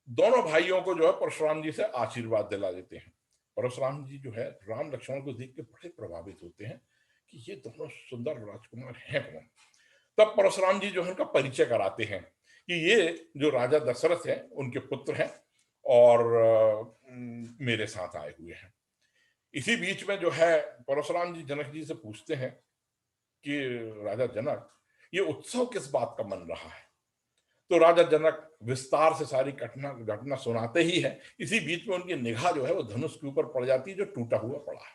दोनों भाइयों को जो है परशुराम जी से आशीर्वाद दिला देते हैं। परशुराम जी जो है राम लक्ष्मण को देख के बड़े प्रभावित होते हैं कि ये दोनों सुंदर राजकुमार हैं कौन। तब परशुराम जी जो है उनका परिचय कराते हैं कि ये जो राजा दशरथ हैं उनके पुत्र हैं और मेरे साथ आए हुए हैं। इसी बीच में जो है परशुराम जी जनक जी से पूछते हैं कि राजा जनक, ये उत्सव किस बात का मन रहा है। तो राजा जनक विस्तार से सारी घटना सुनाते ही है। इसी बीच में उनकी निगाह जो है वो धनुष के ऊपर पड़ जाती है जो टूटा हुआ पड़ा है।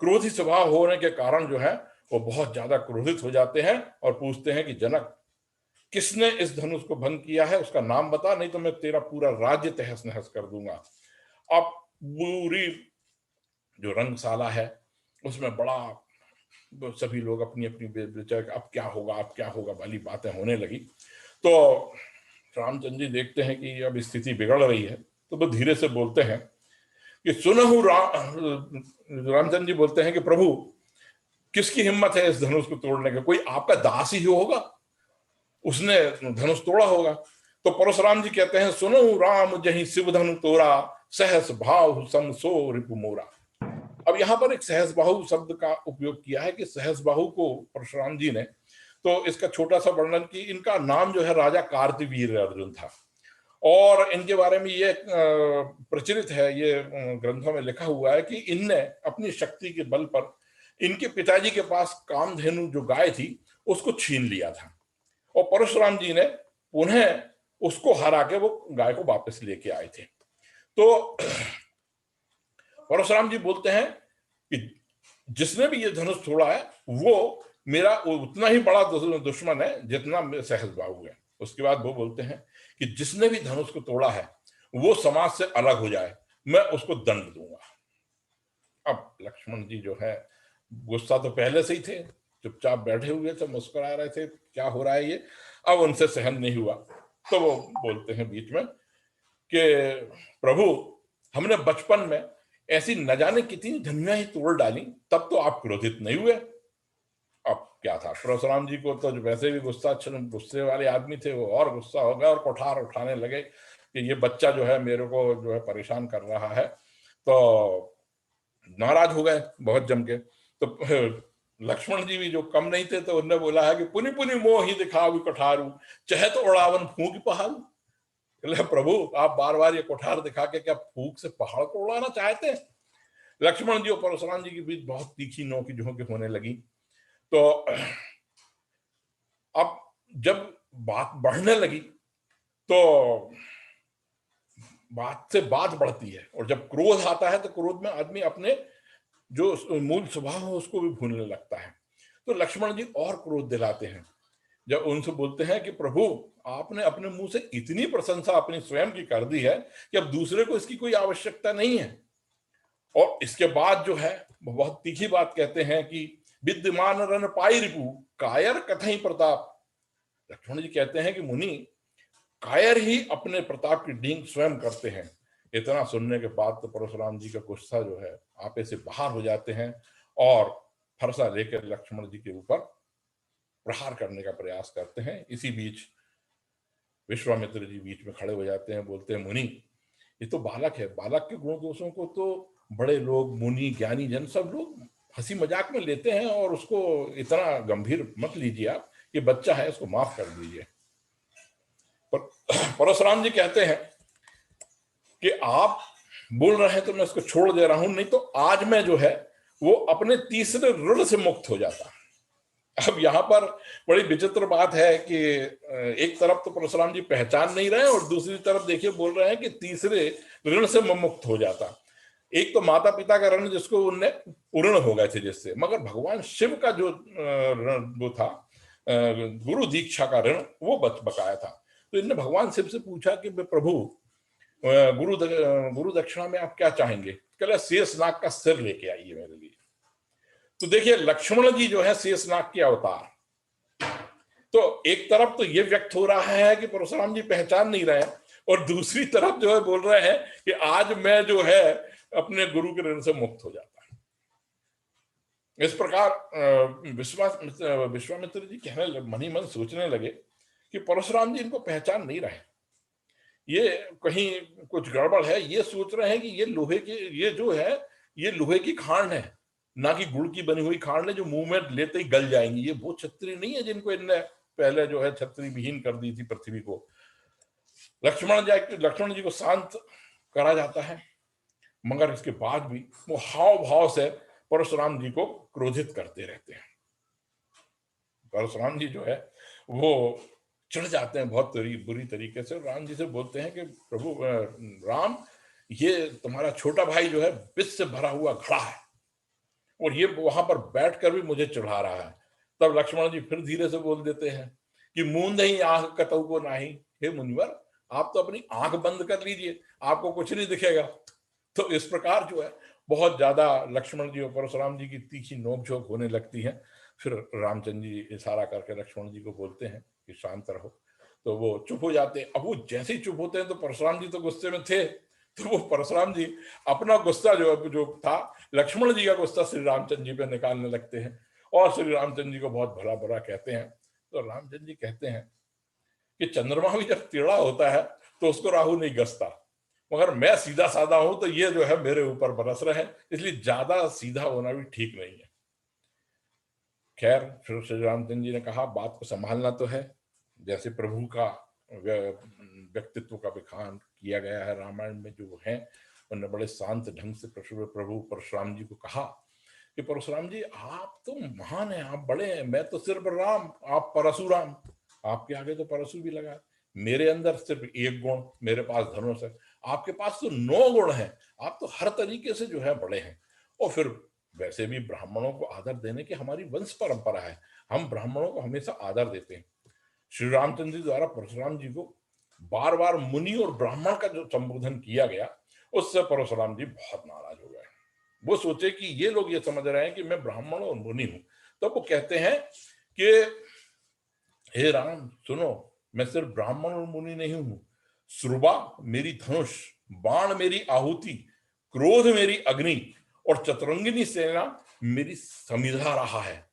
क्रोधी स्वभाव होने के कारण जो है वो बहुत ज्यादा क्रोधित हो जाते हैं और पूछते हैं कि जनक, किसने इस धनुष को भंग किया है, उसका नाम बता, नहीं तो मैं तेरा पूरा राज्य तहस नहस कर दूंगा। अब पूरी जो रंगशाला है उसमें बड़ा सभी लोग अपनी अपनी विचार, अब क्या होगा अब क्या होगा वाली बातें होने लगी। तो रामचंद्र जी देखते हैं कि अब स्थिति बिगड़ रही है, तो वो धीरे से बोलते हैं कि सुनहु रामचंद्र जी बोलते हैं कि प्रभु, किसकी हिम्मत है इस धनुष को तोड़ने का, कोई आपका दास ही होगा, उसने धनुष तोड़ा होगा। तो परशुराम जी कहते हैं, सुनो राम जहीं शिव धनु तोड़ा, सहस भाव समसो रिपु मोरा। अब यहाँ पर एक सहस बाहु शब्द का उपयोग किया है कि सहस बाहु को परशुराम जी ने, तो इसका छोटा सा वर्णन कि इनका नाम जो है राजा कार्तवीर्य अर्जुन था और इनके बारे में ये प्रचलित है, ये ग्रंथों में लिखा हुआ है कि इनने अपनी शक्ति के बल पर इनके पिताजी के पास कामधेनु जो गाय थी उसको छीन लिया था और परशुराम जी ने पुनः उसको हरा के वो गाय को वापस लेके आए थे। तो परशुराम जी बोलते हैं कि जिसने भी ये धनुष तोड़ा है वो मेरा उतना ही बड़ा दुश्मन है जितना सहस बाहु है। उसके बाद वो बोलते हैं कि जिसने भी धनुष को तोड़ा है वो समाज से अलग हो जाए, मैं उसको दंड दूंगा। अब लक्ष्मण जी जो है गुस्सा तो पहले से ही थे, चुपचाप बैठे हुए थे, मुस्कुरा रहे थे, क्या हो रहा है ये, अब उनसे सहन नहीं हुआ। तो वो बोलते हैं बीच में कि प्रभु, हमने बचपन में ऐसी न जाने कितनी धनिया ही तोड़ डाली, तब तो आप क्रोधित नहीं हुए। अब क्या था, परशुराम जी को तो वैसे भी गुस्से वाले आदमी थे, वो और गुस्सा हो गया और कुठार उठाने लगे कि ये बच्चा जो है मेरे को जो है परेशान कर रहा है। तो नाराज हो गए बहुत जम के। तो लक्ष्मण जी भी जो कम नहीं थे, तो उन्होंने बोला है कि पुनि पुनि मोह ही दिखाऊ कठारू, चाहे तो उड़ावन फूंक पहाड़ू। प्रभु, आप बार बार ये कुठार दिखा के क्या फूंक से पहाड़ को उड़ाना चाहते हैं। लक्ष्मण जी और परशुराम जी के बीच बहुत तीखी नोकी झोंकी होने लगी। तो अब जब बात बढ़ने लगी तो बात से बात बढ़ती है, और जब क्रोध आता है तो क्रोध में आदमी अपने जो मूल स्वभाव है उसको भी भूलने लगता है। तो लक्ष्मण जी और क्रोध दिलाते हैं जब उनसे बोलते हैं कि प्रभु, आपने अपने मुंह से इतनी प्रशंसा अपनी स्वयं की कर दी है कि अब दूसरे को इसकी कोई आवश्यकता नहीं है। और इसके बाद जो है वो बहुत तीखी बात कहते हैं कि विद्यमान रन पाई रिपु कायर कथई प्रताप। लक्ष्मण जी कहते हैं कि मुनि, कायर ही अपने प्रताप की डींग स्वयं करते हैं। इतना सुनने के बाद तो परशुराम जी का गुस्सा जो है आपे से बाहर हो जाते हैं और फरसा लेकर लक्ष्मण जी के ऊपर प्रहार करने का प्रयास करते हैं। इसी बीच विश्वामित्र जी बीच में खड़े हो जाते हैं, बोलते हैं मुनि, ये तो बालक है, बालक के गुण दोषों को तो बड़े लोग, मुनि, ज्ञानी जन सब लोग हंसी मजाक में लेते हैं और उसको इतना गंभीर मत लीजिए आप, ये बच्चा है, इसको माफ कर दीजिए। पर परशुराम जी कहते हैं कि आप बोल रहे हैं तो मैं इसको छोड़ दे रहा हूं, नहीं तो आज मैं जो है वो अपने तीसरे ऋण से मुक्त हो जाता। अब यहाँ पर बड़ी विचित्र बात है कि एक तरफ तो परशुराम जी पहचान नहीं रहे और दूसरी तरफ देखिए बोल रहे हैं कि तीसरे ऋण से मैं मुक्त हो जाता। एक तो माता पिता का ऋण जिसको उनने ऋण हो गए थे जिससे, मगर भगवान शिव का जो ऋण वो था, गुरु दीक्षा का ऋण, वो बकाया था। तो इनने भगवान शिव से पूछा कि प्रभु, गुरु दक्षिणा में आप क्या चाहेंगे? कहला शेषनाग का सिर लेके आइए मेरे लिए। तो देखिए लक्ष्मण जी जो है शेषनाग के अवतार। तो एक तरफ तो ये व्यक्त हो रहा है कि परशुराम जी पहचान नहीं रहे हैं, और दूसरी तरफ जो है बोल रहे हैं कि आज मैं जो है अपने गुरु के ऋण से मुक्त हो जाता। इस प्रकार विश्वामित्र जी कहने मन ही मन सोचने लगे कि परशुराम जी इनको पहचान नहीं रहे, ये कहीं कुछ गड़बड़ है। ये सोच रहे हैं कि ये लोहे के, ये जो है ये लोहे की खांड है, ना कि गुड़ की बनी हुई खांड है जो मुंह में लेते ही गल जाएंगी। ये वो छतरी नहीं है जिनको इनने पहले जो है छतरी विहीन कर दी थी पृथ्वी को। लक्ष्मण जी को शांत करा जाता है, मगर इसके बाद भी वो हाव भाव से परशुराम जी को क्रोधित करते रहते हैं। परशुराम जी जो है वो चढ़ जाते हैं बहुत बुरी तरीके से, राम जी से बोलते हैं कि प्रभु राम, ये तुम्हारा छोटा भाई जो है विष से भरा हुआ घड़ा है और ये वहां पर बैठकर भी मुझे चढ़ा रहा है। तब लक्ष्मण जी फिर धीरे से बोल देते हैं कि मूंद ही आंख कतऊ को नाही, हे मुनिवर, आप तो अपनी आंख बंद कर लीजिए, आपको कुछ नहीं दिखेगा। तो इस प्रकार जो है बहुत ज्यादा लक्ष्मण जी और परशुराम जी की तीखी नोकझोंक होने लगती है। फिर रामचंद्र जी इशारा करके लक्ष्मण जी को बोलते हैं कि शांत रहो, तो वो चुप हो जाते हैं। अब वो जैसे ही चुप होते हैं तो परशुराम जी तो गुस्से में थे, तो वो परशुराम जी अपना गुस्सा जो था लक्ष्मण जी का गुस्सा श्री रामचंद्र जी पे निकालने लगते हैं और श्री रामचंद्र जी को बहुत भला भला कहते हैं। तो रामचंद्र जी कहते हैं कि चंद्रमा भी जब टेढ़ा होता है तो उसको राहु नहीं गसता, मगर मैं सीधा साधा हूं तो ये जो है मेरे ऊपर बरस रहे हैं, इसलिए ज्यादा सीधा होना भी ठीक नहीं है। खैर फिर श्री रामचंद्र जी ने कहा बात को संभालना तो है, जैसे प्रभु का व्यक्तित्व का विखान किया गया है रामायण में जो है, उन्होंने बड़े शांत ढंग से प्रभु परशुराम जी को कहा कि परशुराम जी आप तो महान हैं, आप बड़े हैं, मैं तो सिर्फ राम, आप परशुराम, आपके आगे तो परशु भी लगा। मेरे अंदर सिर्फ एक गुण, मेरे पास धनुष है, आपके पास तो 9 गुण हैं, आप तो हर तरीके से जो है बड़े हैं। और फिर वैसे भी ब्राह्मणों को आदर देने की हमारी वंश परंपरा है, हम ब्राह्मणों को हमेशा आदर देते हैं। श्री रामचंद्र जी द्वारा परशुराम जी को बार बार मुनि और ब्राह्मण का जो संबोधन किया गया, उससे परशुराम जी बहुत नाराज हो गए। वो सोचे कि ये लोग ये समझ रहे हैं कि मैं ब्राह्मण और मुनि हूं। तो वो कहते हैं कि हे राम सुनो, मैं सिर्फ ब्राह्मण और मुनि नहीं हूं, श्रुबा मेरी धनुष, बाण मेरी आहुति, क्रोध मेरी अग्नि और चतुरंगिनी सेना मेरी समिधा रहा है।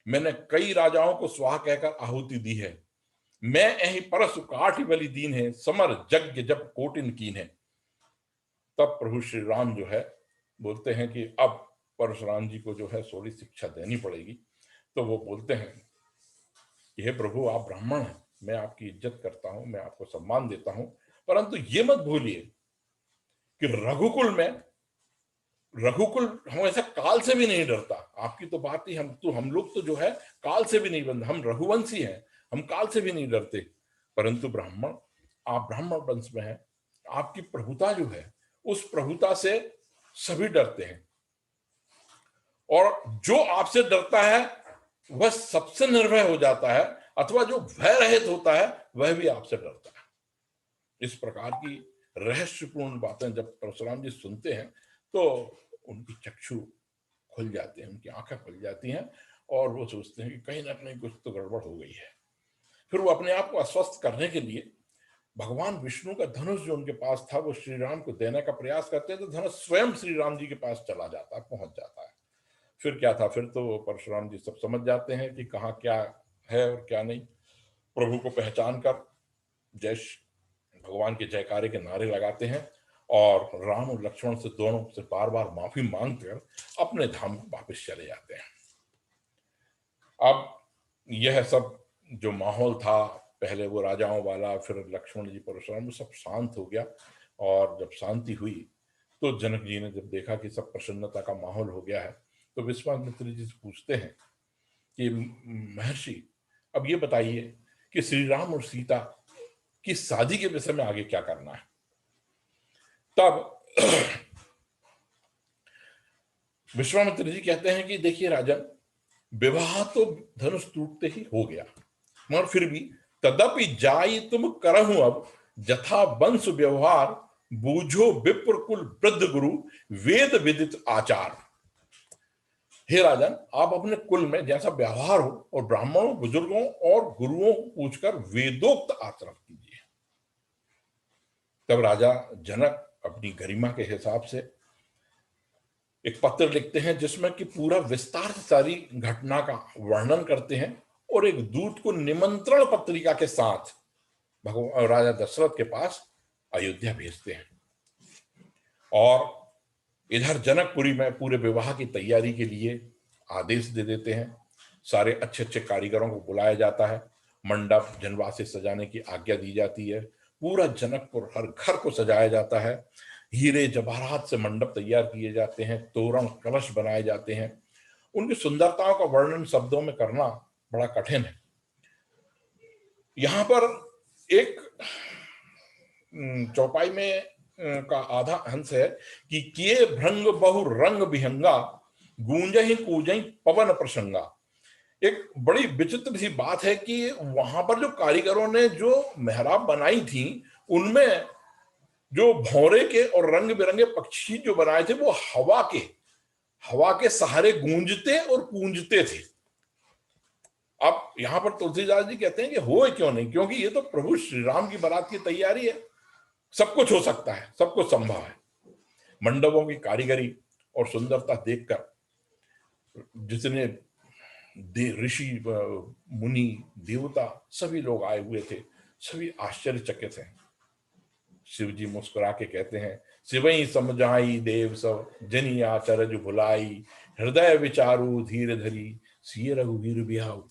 मैंने कई राजाओं को स्वाहा कहकर आहुति दी है। मैं यही परसु काठी बलि दीन है, समर यज्ञ जब कोटिन कीन है। तब प्रभु श्री राम जो है बोलते हैं कि अब परशुराम जी को जो है थोड़ी शिक्षा देनी पड़ेगी। तो वो बोलते हैं कि हे प्रभु आप ब्राह्मण हैं, मैं आपकी इज्जत करता हूं, मैं आपको सम्मान देता हूं, परंतु ये मत भूलिए कि रघुकुल हमेशा काल से भी नहीं डरता। आपकी तो बात ही हम लोग तो जो है काल से भी नहीं बंधे, हम रघुवंशी हैं, हम काल से भी नहीं डरते, परंतु ब्राह्मण, आप ब्राह्मण वंश में हैं, आपकी प्रभुता जो है उस प्रभुता से सभी डरते हैं, और जो आपसे डरता है वह सबसे निर्भय हो जाता है, अथवा जो भय रहित होता है वह भी आपसे डरता है। इस प्रकार की रहस्यपूर्ण बातें जब परशुराम जी सुनते हैं तो उनकी चक्षु खुल जाते हैं, उनकी आंखें खुल जाती हैं, और वो सोचते हैं कि कहीं ना कहीं कुछ तो गड़बड़ हो गई है। फिर वो अपने आप को आश्वस्त करने के लिए भगवान विष्णु का धनुष जो उनके पास था वो श्री राम को देने का प्रयास करते हैं, तो धनुष स्वयं श्री राम जी के पास चला जाता है, पहुंच जाता है। फिर क्या था, फिर तो परशुराम जी सब समझ जाते हैं कि कहाँ क्या है और क्या नहीं। प्रभु को पहचान कर जय भगवान के जयकारे के नारे लगाते हैं, और राम और लक्ष्मण से दोनों से बार बार माफी मांगकर अपने धाम को वापस चले जाते हैं। अब यह सब जो माहौल था, पहले वो राजाओं वाला, फिर लक्ष्मण जी परशुराम, सब शांत हो गया। और जब शांति हुई तो जनक जी ने जब देखा कि सब प्रसन्नता का माहौल हो गया है, तो विश्वामित्र जी से पूछते हैं कि महर्षि, अब ये बताइए कि श्री राम और सीता की शादी के विषय में आगे क्या करना है। तब विश्वामित्र जी कहते हैं कि देखिए राजन, विवाह तो धनुष टूटते ही हो गया, मगर फिर भी तदपि जाई तुम करहु अब जथा वंश व्यवहार, बूझो विप्र कुल वृद्ध गुरु वेद विदित आचार। हे राजन, आप अपने कुल में जैसा व्यवहार हो और ब्राह्मणों, बुजुर्गों और गुरुओं को पूछकर वेदोक्त आचरण कीजिए। तब राजा जनक अपनी गरिमा के हिसाब से एक पत्र लिखते हैं जिसमें कि पूरा विस्तार से सारी घटना का वर्णन करते हैं, और एक दूत को निमंत्रण पत्रिका के साथ भगवान राजा दशरथ के पास अयोध्या भेजते हैं। और इधर जनकपुरी में पूरे विवाह की तैयारी के लिए आदेश दे देते हैं। सारे अच्छे अच्छे कारीगरों को बुलाया जाता है, मंडप जनवासे सजाने की आज्ञा दी जाती है, पूरा जनकपुर हर घर को सजाया जाता है, हीरे जवाहरात से मंडप तैयार किए जाते हैं, तोरण कलश बनाए जाते हैं। उनकी सुंदरताओं का वर्णन शब्दों में करना बड़ा कठिन है। यहाँ पर एक चौपाई में का आधा अंश है कि किए भृंग बहु रंग विहंगा, गूंजहि कूजहि पवन प्रसंगा। एक बड़ी विचित्र सी बात है कि वहां पर जो कारीगरों ने जो मेहराब बनाई थी, उनमें जो भौरे के और रंग बिरंगे पक्षी जो बनाए थे वो हवा के सहारे गूंजते और पूंजते थे। अब यहां पर तुलसीदास जी कहते हैं कि हो क्यों नहीं, क्योंकि ये तो प्रभु श्री राम की बारात की तैयारी है, सब कुछ हो सकता है, सब कुछ संभव है। मंडपों की कारीगरी और सुंदरता देखकर जितने ऋषि मुनि देवता सभी लोग आए हुए थे, सभी आश्चर्यचकित हैं। शिव जी मुस्कुरा के कहते हैं, शिवई समझाई देव सब जनी आचरज भुलाई, हृदय विचारू धीर धरी सिय रघुवीर बिहाऊ।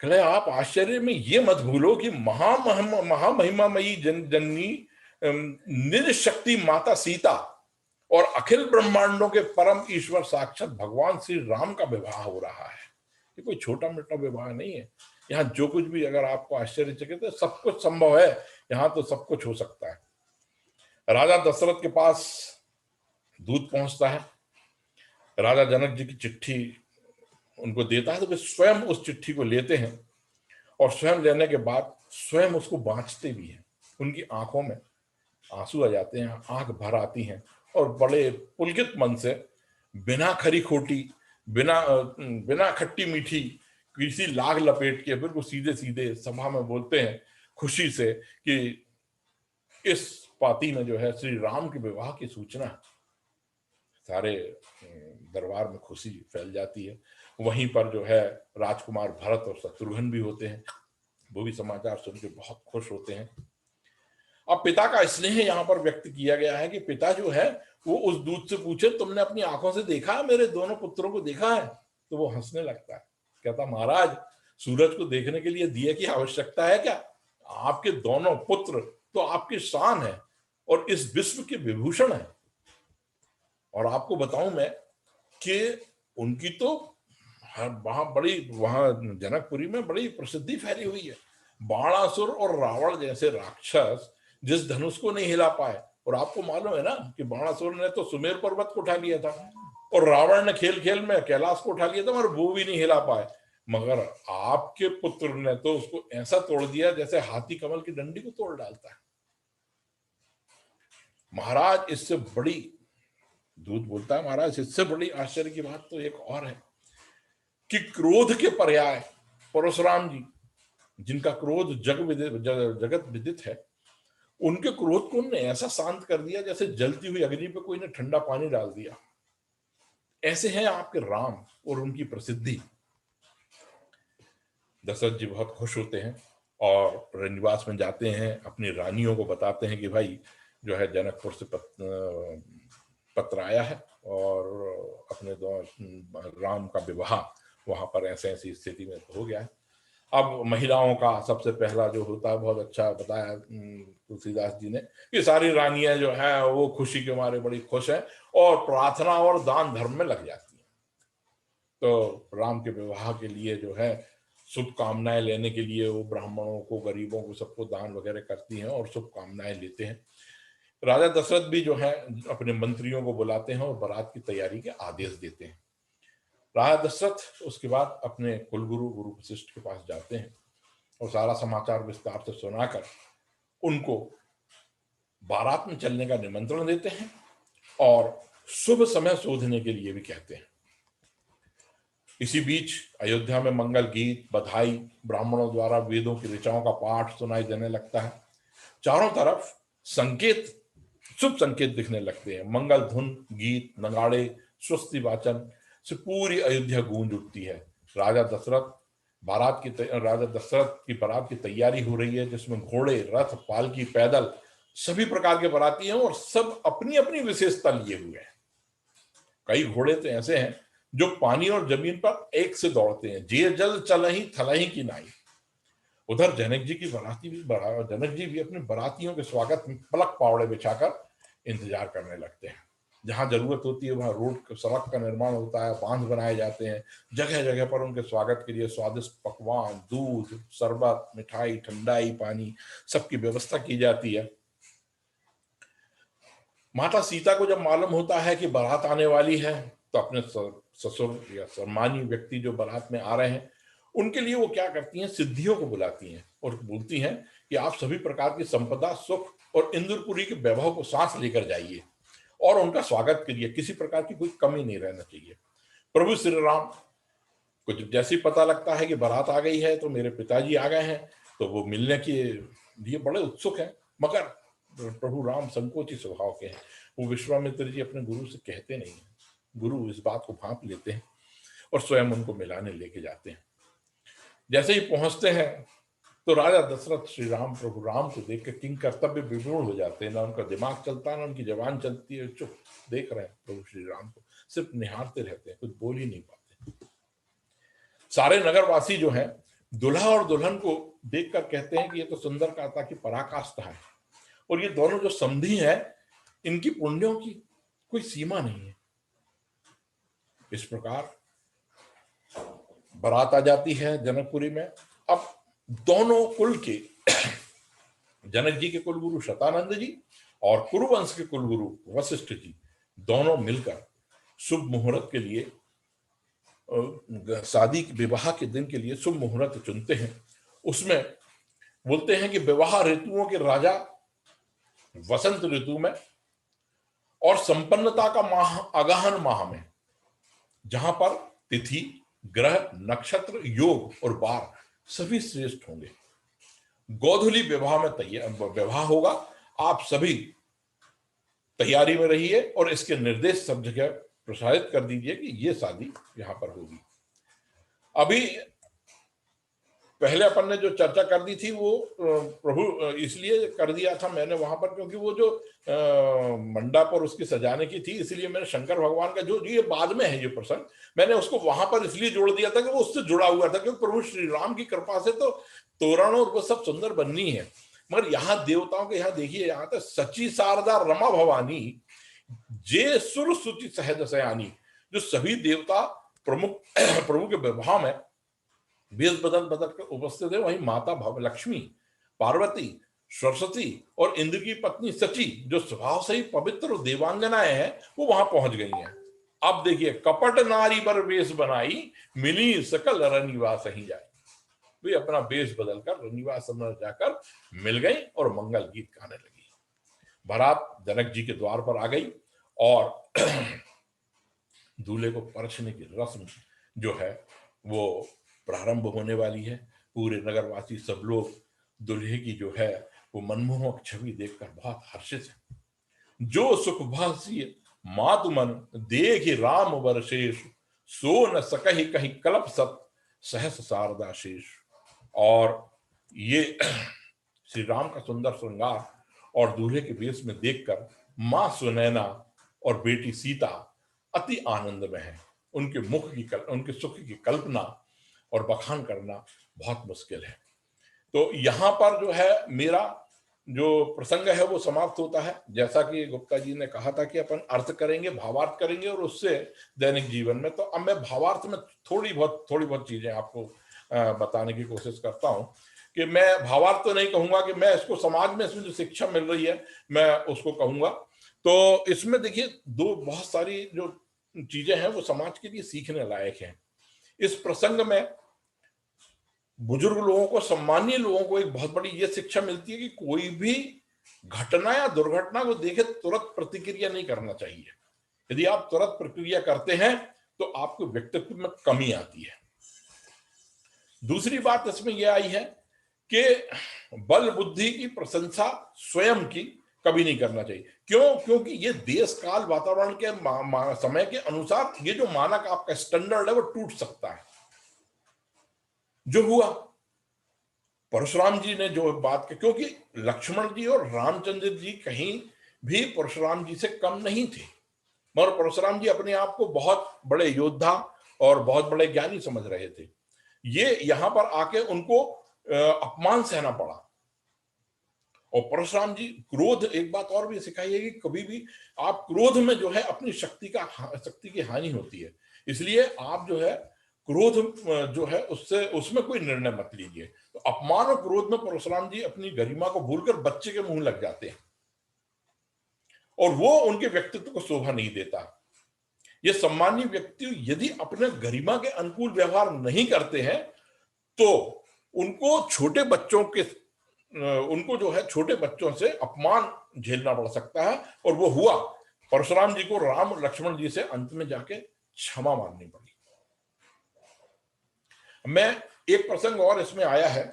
कहे आप आश्चर्य में ये मत भूलो कि महामहिमामयी जननी निज शक्ति माता सीता और अखिल ब्रह्मांडों के परम ईश्वर साक्षात भगवान श्री राम का विवाह हो रहा है। ये कोई छोटा मोटा विवाह नहीं है। यहाँ जो कुछ भी अगर आपको आश्चर्यचकित है, सब कुछ संभव है, यहाँ तो सब कुछ हो सकता है। राजा दशरथ के पास दूत पहुंचता है, राजा जनक जी की चिट्ठी उनको देता है, तो वे स्वयं उस चिट्ठी को लेते हैं, और स्वयं लेने के बाद स्वयं उसको बांचते भी हैं। उनकी आंखों में आंसू आ जाते हैं, आंख भर आती हैं, और बड़े पुलकित मन से बिना खरी खोटी, बिना खट्टी मीठी किसी लाग लपेट के बिल्कुल सीधे सीधे सभा में बोलते हैं खुशी से कि इस पाती में जो है श्री राम के विवाह की सूचना। सारे दरबार में खुशी फैल जाती है। वहीं पर जो है राजकुमार भरत और शत्रुघ्न भी होते हैं, वो भी समाचार सुन के बहुत खुश होते हैं। अब पिता का स्नेह यहाँ पर व्यक्त किया गया है कि पिता जो है वो उस दूत से पूछे, तुमने अपनी आंखों से देखा, मेरे दोनों पुत्रों को देखा है? तो वो हंसने लगता है, कहता महाराज, सूरज को देखने के लिए दिए की आवश्यकता है क्या? आपके दोनों पुत्र तो आपकी शान है और इस विश्व के विभूषण है। और आपको बताऊं मैं कि उनकी तो वहां जनकपुरी में बड़ी प्रसिद्धि फैली हुई है। बाणासुर और रावण जैसे राक्षस जिस धनुष को नहीं हिला पाए, और आपको मालूम है ना कि बाणासुर ने तो सुमेर पर्वत को उठा लिया था और रावण ने खेल खेल में कैलाश को उठा लिया था, मगर वो भी नहीं हिला पाए। मगर आपके पुत्र ने तो उसको ऐसा तोड़ दिया जैसे हाथी कमल की डंडी को तोड़ डालता है। महाराज इससे बड़ी, दूत बोलता है महाराज इससे बड़ी आश्चर्य की बात तो एक और है कि क्रोध के पर्याय परशुराम जी, जिनका क्रोध जगत विदित है, उनके क्रोध को उन्होंने ऐसा शांत कर दिया जैसे जलती हुई अग्नि पे कोई ने ठंडा पानी डाल दिया। ऐसे हैं आपके राम और उनकी प्रसिद्धि। दशरथ जी बहुत खुश होते हैं और रनिवास में जाते हैं, अपनी रानियों को बताते हैं कि भाई जो है जनकपुर से पत्र आया है और अपने राम का विवाह वहां पर ऐसे ऐसी स्थिति में हो गया है। अब महिलाओं का सबसे पहला जो होता है, बहुत अच्छा बताया तुलसीदास जी ने कि सारी रानियां जो है वो खुशी के मारे बड़ी खुश हैं और प्रार्थना और दान धर्म में लग जाती हैं। तो राम के विवाह के लिए जो है शुभकामनाएं लेने के लिए वो ब्राह्मणों को, गरीबों को, सबको दान वगैरह करती हैं और शुभकामनाएं लेते हैं। राजा दशरथ भी जो है अपने मंत्रियों को बुलाते हैं और बारात की तैयारी के आदेश देते हैं। राजा दशरथ उसके बाद अपने कुलगुरु गुरु वशिष्ठ के पास जाते हैं और सारा समाचार विस्तार से सुनाकर उनको बारात में चलने का निमंत्रण देते हैं और शुभ समय शोधने के लिए भी कहते हैं। इसी बीच अयोध्या में मंगल गीत, बधाई, ब्राह्मणों द्वारा वेदों की ऋचाओं का पाठ सुनाई देने लगता है। चारों तरफ संकेत, शुभ संकेत दिखने लगते हैं। मंगल धुन, गीत, नगाड़े, स्वस्ति वाचन से पूरी अयोध्या गूंज उठती है। राजा दशरथ की बारात की तैयारी हो रही है, जिसमें घोड़े, रथ, पालकी, पैदल सभी प्रकार के बाराती हैं और सब अपनी अपनी विशेषता लिए हुए हैं। कई घोड़े तो ऐसे हैं जो पानी और जमीन पर एक से दौड़ते हैं, जे जल चलहि थलहि की नाई। उधर जनक जी भी अपने बारातियों के स्वागत में पलक पावड़े बिछाकर इंतजार करने लगते हैं। जहां जरूरत होती है वहां रोड, सड़क का निर्माण होता है, बांध बनाए जाते हैं। जगह जगह पर उनके स्वागत के लिए स्वादिष्ट पकवान, दूध, शरबत, मिठाई, ठंडाई, पानी, सबकी व्यवस्था की जाती है। माता सीता को जब मालूम होता है कि बारात आने वाली है, तो अपने ससुर या सम्मानी व्यक्ति जो बारात में आ रहे हैं उनके लिए वो क्या करती हैं, सिद्धियों को बुलाती हैं और बोलती हैं कि आप सभी प्रकार की संपदा, सुख और इंद्रपुरी के वैभव को सांस लेकर जाइए और उनका स्वागत करिए। किसी प्रकार की कोई कमी नहीं रहना चाहिए। प्रभु श्री राम को जब जैसे ही पता लगता है कि बारात आ गई है तो मेरे पिताजी आ गए हैं, तो वो मिलने के लिए बड़े उत्सुक हैं। मगर प्रभु राम संकोची स्वभाव के हैं। वो विश्वामित्र जी अपने गुरु से कहते नहीं हैं। गुरु इस बात को भांप लेते हैं और स्वयं उनको मिलाने लेके जाते हैं। जैसे ही पहुंचते हैं तो राजा दशरथ श्री राम, प्रभु राम को देख कर किंग कर्तव्य विमूढ़ हो जाते हैं। ना उनका दिमाग चलता है, ना उनकी जबान चलती है। चुप देख रहे हैं प्रभु श्री राम को, सिर्फ निहारते रहते हैं, कुछ बोल ही नहीं पाते। सारे नगरवासी जो हैं दुल्हा और दुल्हन को देखकर कहते हैं कि ये तो सुंदरकाता की पराकाष्ठा है और ये दोनों जो समधी हैं इनकी पुण्यों की कोई सीमा नहीं है। इस प्रकार बारात आ जाती है जनकपुरी में। अब दोनों कुल के जनक जी के कुलगुरु शतानंद जी और कुरुवंश के कुलगुरु वशिष्ठ जी दोनों मिलकर शुभ मुहूर्त के लिए, शादी विवाह के दिन के लिए शुभ मुहूर्त चुनते हैं। उसमें बोलते हैं कि विवाह ऋतुओं के राजा वसंत ऋतु में और संपन्नता का माह अगहन माह में, जहां पर तिथि, ग्रह, नक्षत्र, योग और वार सभी श्रेष्ठ होंगे। गोधूली विवाह में विवाह होगा। आप सभी तैयारी में रहिए और इसके निर्देश सब जगह प्रसारित कर दीजिए कि ये शादी यहां पर होगी। अभी पहले अपन ने जो चर्चा कर दी थी वो प्रभु इसलिए कर दिया था मैंने वहां पर, क्योंकि वो जो मंडप और उसकी सजाने की थी, इसलिए मैंने शंकर भगवान का जो ये बाद में है ये प्रसंग, मैंने उसको वहां पर इसलिए जोड़ दिया था कि वो उससे जुड़ा हुआ था। क्योंकि प्रभु श्री राम की कृपा से तो तोरण और वो सब सुंदर बननी है, मगर यहाँ देवताओं के यहाँ देखिए, यहाँ तो सची शारदा रमा भवानी जे सुर सुचि सहज सयानी, जो सभी देवता प्रमुख प्रभु के विवाह में वेश बदल बदल कर उपस्थित है, वहीं माता लक्ष्मी, पार्वती, सरस्वती और इंद्र की पत्नी सची, जो स्वभाव से ही पवित्र और देवांगनाएं हैं, वो वहां पहुंच गई हैं। अब देखिए, कपट नारी बर वेश बनाई, मिली सकल रनिवास ही जाए। वे अपना वेश बदलकर रनिवास में जाकर मिल गई और मंगल गीत गाने लगी। बारात जनक जी के द्वार पर आ गई और दूल्हे को परछने की रस्म जो है वो प्रारंभ होने वाली है। पूरे नगरवासी सब लोग दूल्हे की जो है वो मनमोहक छवि देखकर बहुत हर्षित है। जो सुख भासी मातु मन देख राम वर्षेश, सो न सकहि कहीं कल्प सत सहस शारदा शेष। और ये श्री राम का सुंदर श्रृंगार और दूल्हे के वेश में देखकर मां सुनैना और बेटी सीता अति आनंद में है। उनके उनके सुख की कल्पना और बखान करना बहुत मुश्किल है। तो यहाँ पर जो है मेरा जो प्रसंग है वो समाप्त होता है। जैसा कि गुप्ता जी ने कहा था कि अपन अर्थ करेंगे, भावार्थ करेंगे और उससे दैनिक जीवन में, तो अब मैं भावार्थ में थोड़ी बहुत चीजें आपको बताने की कोशिश करता हूँ। कि मैं भावार्थ तो नहीं कहूंगा कि मैं इसको समाज में इसमें जो शिक्षा मिल रही है मैं उसको कहूंगा। तो इसमें देखिए दो बहुत सारी जो चीजें हैं वो समाज के लिए सीखने लायक हैं। इस प्रसंग में बुजुर्ग लोगों को, सम्मानीय लोगों को एक बहुत बड़ी ये शिक्षा मिलती है कि कोई भी घटना या दुर्घटना को देखे तुरंत प्रतिक्रिया नहीं करना चाहिए। यदि आप तुरंत प्रतिक्रिया करते हैं तो आपको व्यक्तित्व में कमी आती है। दूसरी बात इसमें यह आई है कि बल बुद्धि की प्रशंसा स्वयं की कभी नहीं करना चाहिए। क्यों? क्योंकि ये देश काल वातावरण के समय के अनुसार ये जो मानक आपका स्टैंडर्ड है वो टूट सकता है। जो हुआ परशुराम जी ने जो बात की, क्योंकि लक्ष्मण जी और रामचंद्र जी कहीं भी परशुराम जी से कम नहीं थे, मगर परशुराम जी अपने आप को बहुत बड़े योद्धा और बहुत बड़े ज्ञानी समझ रहे थे। ये यहां पर आके उनको अपमान सहना पड़ा। और परशुराम जी क्रोध, एक बात और भी सिखाई है कि कभी भी आप क्रोध में जो है अपनी शक्ति की हानि होती है। इसलिए आप जो है क्रोध जो है उसमें कोई निर्णय मत लीजिए। तो अपमान और क्रोध में परशुराम जी अपनी गरिमा को भूलकर बच्चे के मुंह लग जाते हैं और वो उनके व्यक्तित्व को शोभा नहीं देता। ये सम्मानीय व्यक्ति यदि अपने गरिमा के अनुकूल व्यवहार नहीं करते हैं तो उनको जो है छोटे बच्चों से अपमान झेलना पड़ सकता है। और वो हुआ, परशुराम जी को राम और लक्ष्मण जी से अंत में जाके क्षमा मांगनी पड़ी। मैं एक प्रसंग और इसमें आया है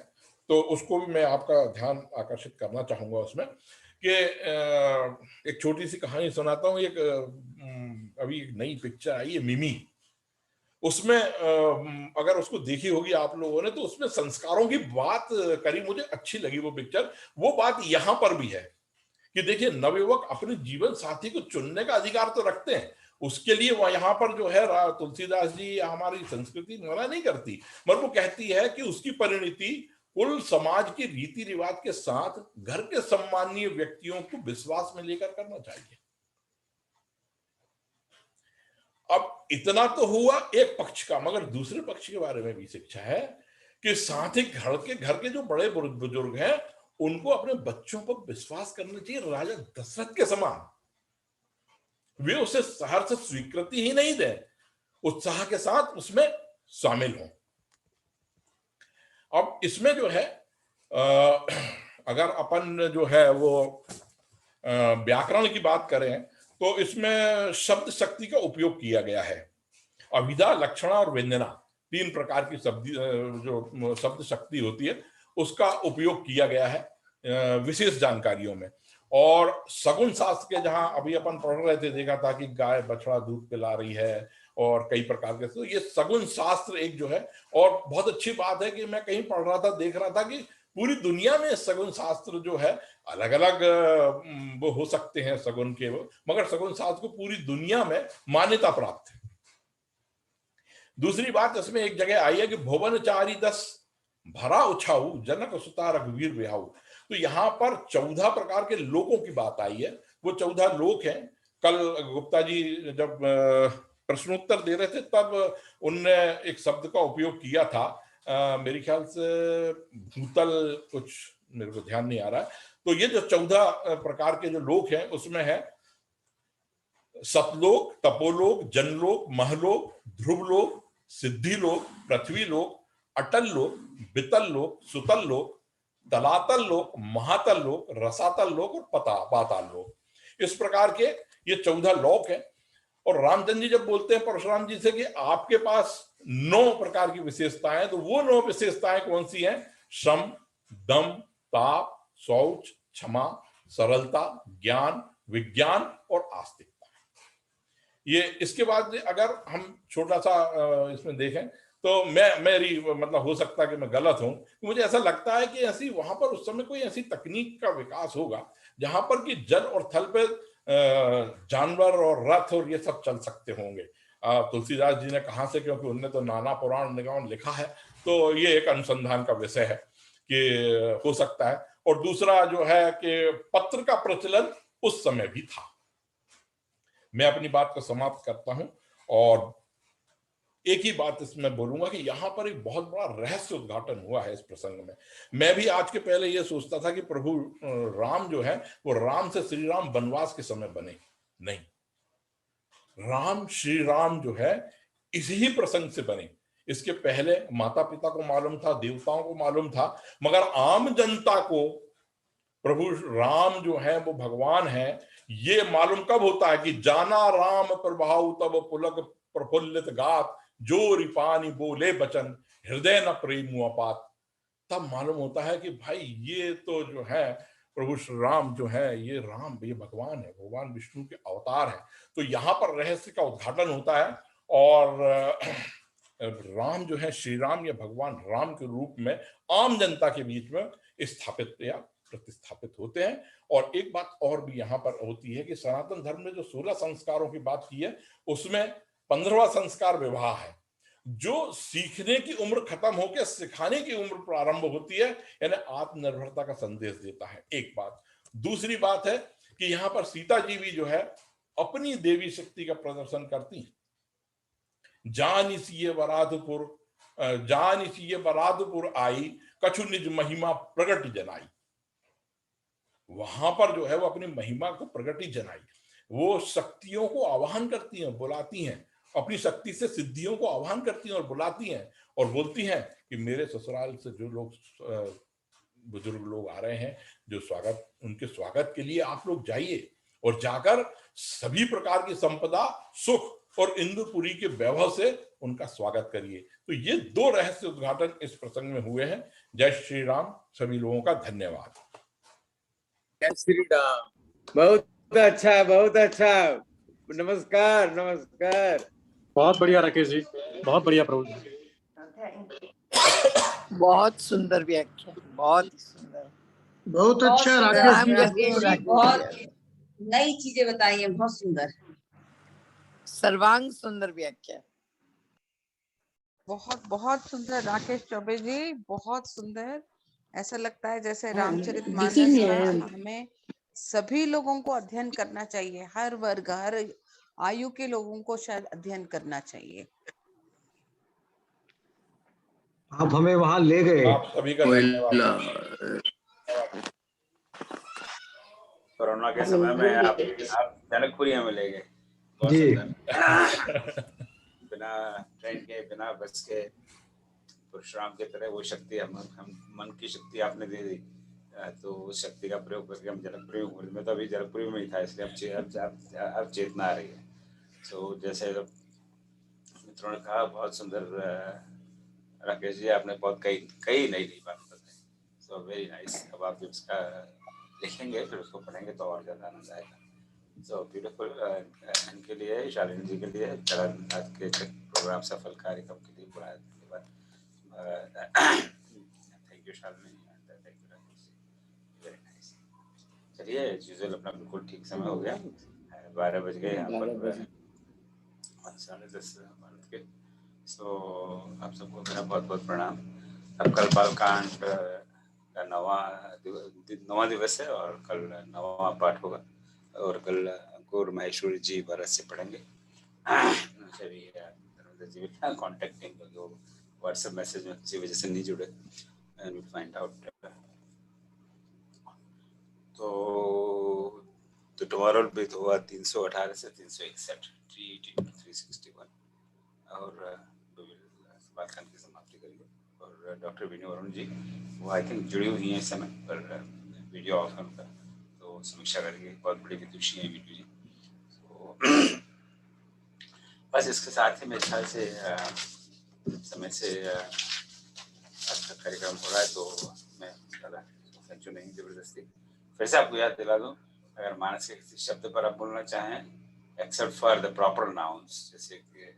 तो उसको भी मैं आपका ध्यान आकर्षित करना चाहूंगा उसमें कि एक छोटी सी कहानी सुनाता हूँ। एक अभी एक नई पिक्चर आई है मिमी, उसमें अगर उसको देखी होगी आप लोगों ने तो उसमें संस्कारों की बात करी, मुझे अच्छी लगी वो पिक्चर। वो बात यहां पर भी है कि देखिए नवयुवक अपने जीवन साथी को चुनने का अधिकार तो रखते हैं, उसके लिए वह यहाँ पर जो है तुलसीदास जी हमारी संस्कृति मना नहीं करती, मगर वो कहती है कि उसकी परिणति कुल समाज के रीति रिवाज के साथ घर के सम्मानीय व्यक्तियों को विश्वास में लेकर करना चाहिए। अब इतना तो हुआ एक पक्ष का, मगर दूसरे पक्ष के बारे में भी शिक्षा है कि साथ ही घर के जो बड़े बुजुर्ग हैं उनको अपने बच्चों पर विश्वास करना चाहिए। राजा दशरथ के समान वे उसे सहर्ष स्वीकृति ही नहीं दें, उत्साह के साथ उसमें शामिल हों। अब इसमें जो है अगर अपन जो है वो व्याकरण की बात करें तो इसमें शब्द शक्ति का उपयोग किया गया है। अभिधा, लक्षणा और व्यंजना, तीन प्रकार की जो शब्द शक्ति होती है उसका उपयोग किया गया है विशेष जानकारियों में। और सगुन शास्त्र के जहां अभी अपन पढ़ रहे थे, देखा था कि गाय बछड़ा दूध पिला रही है और कई प्रकार के, तो ये सगुन शास्त्र एक जो है। और बहुत अच्छी बात है कि मैं कहीं पढ़ रहा था, देख रहा था कि पूरी दुनिया में सगुन शास्त्र जो है अलग अलग वो हो सकते हैं सगुन के, मगर सगुन शास्त्र को पूरी दुनिया में मान्यता प्राप्त है। दूसरी बात इसमें एक जगह आई है कि भुवन चारी 10 भरा उछाऊ, जनक सुता रघुवीर ब्याहू। तो यहाँ पर 14 प्रकार के लोकों की बात आई है। वो 14 लोक हैं। कल गुप्ता जी जब प्रश्नोत्तर दे रहे थे तब उनने एक शब्द का उपयोग किया था, मेरे ख्याल से भूतल, कुछ मेरे को ध्यान नहीं आ रहा है। तो ये जो 14 प्रकार के जो लोक हैं उसमें है सतलोक, तपोलोक, जनलोक, महलोक, ध्रुवलोक, सिद्धिलोक, पृथ्वीलोक, अटल लोक, बितल लोक, सुतल लोक, तलातल लोक, महातल लोक, रसातल लोक और पाताल लोक। इस प्रकार के ये 14 लोक हैं। और रामचंद्र जी जब बोलते हैं परशुराम जी से कि आपके पास 9 प्रकार की विशेषताएं, तो वो 9 विशेषताएं कौन सी हैं? श्रम, दम, ताप, शौच, क्षमा, सरलता, ज्ञान, विज्ञान और आस्तिकता। ये इसके बाद अगर हम छोटा सा इसमें देखें तो मेरी मतलब हो सकता है कि मैं गलत हूं, मुझे ऐसा लगता है कि ऐसी वहां पर उस समय कोई ऐसी तकनीक का विकास होगा जहां पर कि जल और थल पे जानवर और रथ और ये सब चल सकते होंगे। तुलसीदास जी ने कहा से, क्योंकि उनने तो नाना पुराण निगम लिखा है, तो ये एक अनुसंधान का विषय है कि हो सकता है। और दूसरा जो है कि पत्र का प्रचलन उस समय भी था। मैं अपनी बात को समाप्त करता हूं और एक ही बात इसमें बोलूंगा कि यहां पर एक बहुत बड़ा रहस्य उद्घाटन हुआ है इस प्रसंग में। मैं भी आज के पहले यह सोचता था कि प्रभु राम जो है वो राम से श्री राम वनवास के समय बने, नहीं, राम श्री राम जो है इसी ही प्रसंग से बने। इसके पहले माता पिता को मालूम था, देवताओं को मालूम था, मगर आम जनता को प्रभु राम जो है वो भगवान है ये मालूम कब होता है कि जाना राम प्रभाव तब पुलक प्रफुल्लित गात, जो रिपानी बोले बचन हृदय न प्रेम अपात। तब मालूम होता है कि भाई ये तो जो है प्रभु श्री राम जो है ये राम, ये भगवान है, भगवान विष्णु के अवतार है। तो यहाँ पर रहस्य का उद्घाटन होता है और राम जो है श्री राम या भगवान राम के रूप में आम जनता के बीच में स्थापित या प्रतिस्थापित होते हैं। और एक बात और भी यहाँ पर होती है कि सनातन धर्म में जो 16 संस्कारों की बात की है उसमें 15वां संस्कार विवाह है, जो सीखने की उम्र खत्म होकर सिखाने की उम्र प्रारंभ होती है, यानी आत्मनिर्भरता का संदेश देता है। एक बात। दूसरी बात है कि यहाँ पर सीता जी भी जो है अपनी देवी शक्ति का प्रदर्शन करती है। जानिसिए बराधपुर आई, कछु निज महिमा प्रगट जनाई। वहां पर जो है वो अपनी महिमा को प्रगति जनाई, वो शक्तियों को आवाहन करती हैं, बुलाती हैं, अपनी शक्ति से सिद्धियों को आह्वान करती हैं और बुलाती हैं और बोलती हैं कि मेरे ससुराल से जो लोग बुजुर्ग लोग आ रहे हैं, जो स्वागत, उनके स्वागत के लिए आप लोग जाइए और जाकर सभी प्रकार की संपदा, सुख और इंद्रपुरी के वैभव से उनका स्वागत करिए। तो ये 2 रहस्य उद्घाटन इस प्रसंग में हुए हैं। जय श्री राम। सभी लोगों का धन्यवाद। जय श्री राम। बहुत अच्छा, बहुत अच्छा। नमस्कार, नमस्कार। बहुत बढ़िया राकेश जी, बहुत बढ़िया प्रभु जी। बहुत सुंदर व्याख्या, बहुत सुंदर, बहुत अच्छा राकेश जी, बहुत नई चीजें बताई हैं, बहुत सुंदर, सर्वांग सुंदर व्याख्या। बहुत बहुत सुंदर राकेश चौबे जी, बहुत सुंदर। ऐसा लगता है जैसे रामचरितमानस का हमें सभी लोगों को अध्ययन करना चाहिए, हर वर्ग, हर आयु के लोगों को शायद अध्ययन करना चाहिए। आप हमें वहां ले गए। आप सभी का धन्यवाद। कोरोना के समय में आप जनकपुरी में ले गए, बहुत सुंदर। बिना ट्रेन के, बिना बस के, परशुराम की तरह वो शक्ति हम मन की शक्ति आपने दे दी, तो उस शक्ति का प्रयोग करके हम जनकपुरी में, मैं तो अभी जनकपुरी में ही था, इसलिए अब चेतना आ रही है। तो जैसे मित्रों ने कहा, बहुत सुंदर राकेश जी, आपने बहुत कई नई बात बताई। So very nice. अब आप जब इसका लिखेंगे फिर उसको पढ़ेंगे तो और ज़्यादा आनंद आएगा। So beautiful. इनके लिए, शालिनी जी के लिए, आज के प्रोग्राम सफल कार्यक्रम के लिए पूरा धन्यवाद। Thank you Shalini, thank you Rakesh ji, very nice. चलिए, एज यूजुअल अपना बिल्कुल ठीक समय हो गया, 12 बज गए यहाँ पर, 10:30 भारत के। सो आप सबको मेरा बहुत बहुत प्रणाम। अब कल बालकांड का 9वां दिवस है और कल 9वां पाठ होगा और कल अंकुर माहेश्वरी जी भारत से पढ़ेंगे। मुझे भी Dharmendra ji will contact him, क्योंकि वो व्हाट्सएप मैसेज में किसी वजह से नहीं जुड़े, and we'll find out. तो टुमारो भी तो हुआ 318 से 361, 318 to 361, और बात करने की समाप्ति करेंगे। और डॉक्टर विनय वरुण जी वो आई थिंक जुड़ी हुई हैं इस समय पर, वीडियो ऑफ है उनका, तो समीक्षा करेंगे। बहुत बड़ी विदुषी हैं वीडियो जी। तो बस इसके साथ ही मेरे ख्याल से समय से आज का कार्यक्रम हो रहा है, तो मैं ज़्यादा संचो नहीं जबरदस्ती। फिर से आपको याद दिला दूं, अगर मानस के किसी शब्द पर आप बोलना चाहें except for the proper nouns, जैसे कि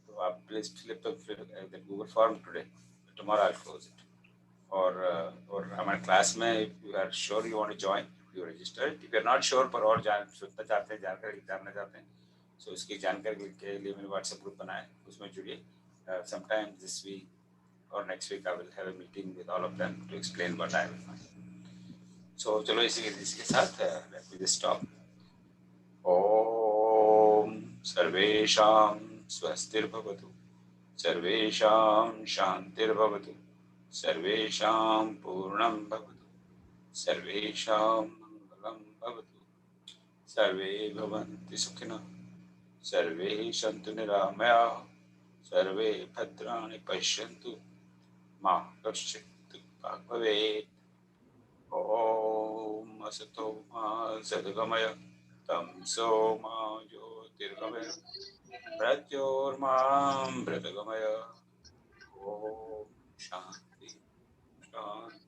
तो आप please fill the Google form today, tomorrow I close it. और हमारे क्लास में if you are sure you want to join, you register. If you are not sure पर और सुनना चाहते हैं, जानकारी जानना चाहते हैं, सो इसकी जानकारी के लिए मैंने व्हाट्सएप ग्रुप बनाया, उसमें जुड़िए। sometime this week or next week I will have a meeting with all of them to explain what I will find. So चलो इसी के साथ let me just stop. ओम सर्वेषां स्वस्तिर्भवतु, सर्वेषां शान्तिर्भवतु, सर्वेषां पूर्णं भवतु, सर्वेषां मङ्गलं भवतु, सर्वे भवन्तु सुखिनः, सर्वे सन्तु निरामयाः, सर्वे भद्राणि पश्यन्तु, मा कश्चित् दुःखं भवेत्। ॐ असतो मा सद्गमय, तमसो मा ज्योतिर्गमय, मृत्योर्मां मृतगमय। ॐ शान्ति शान्ति।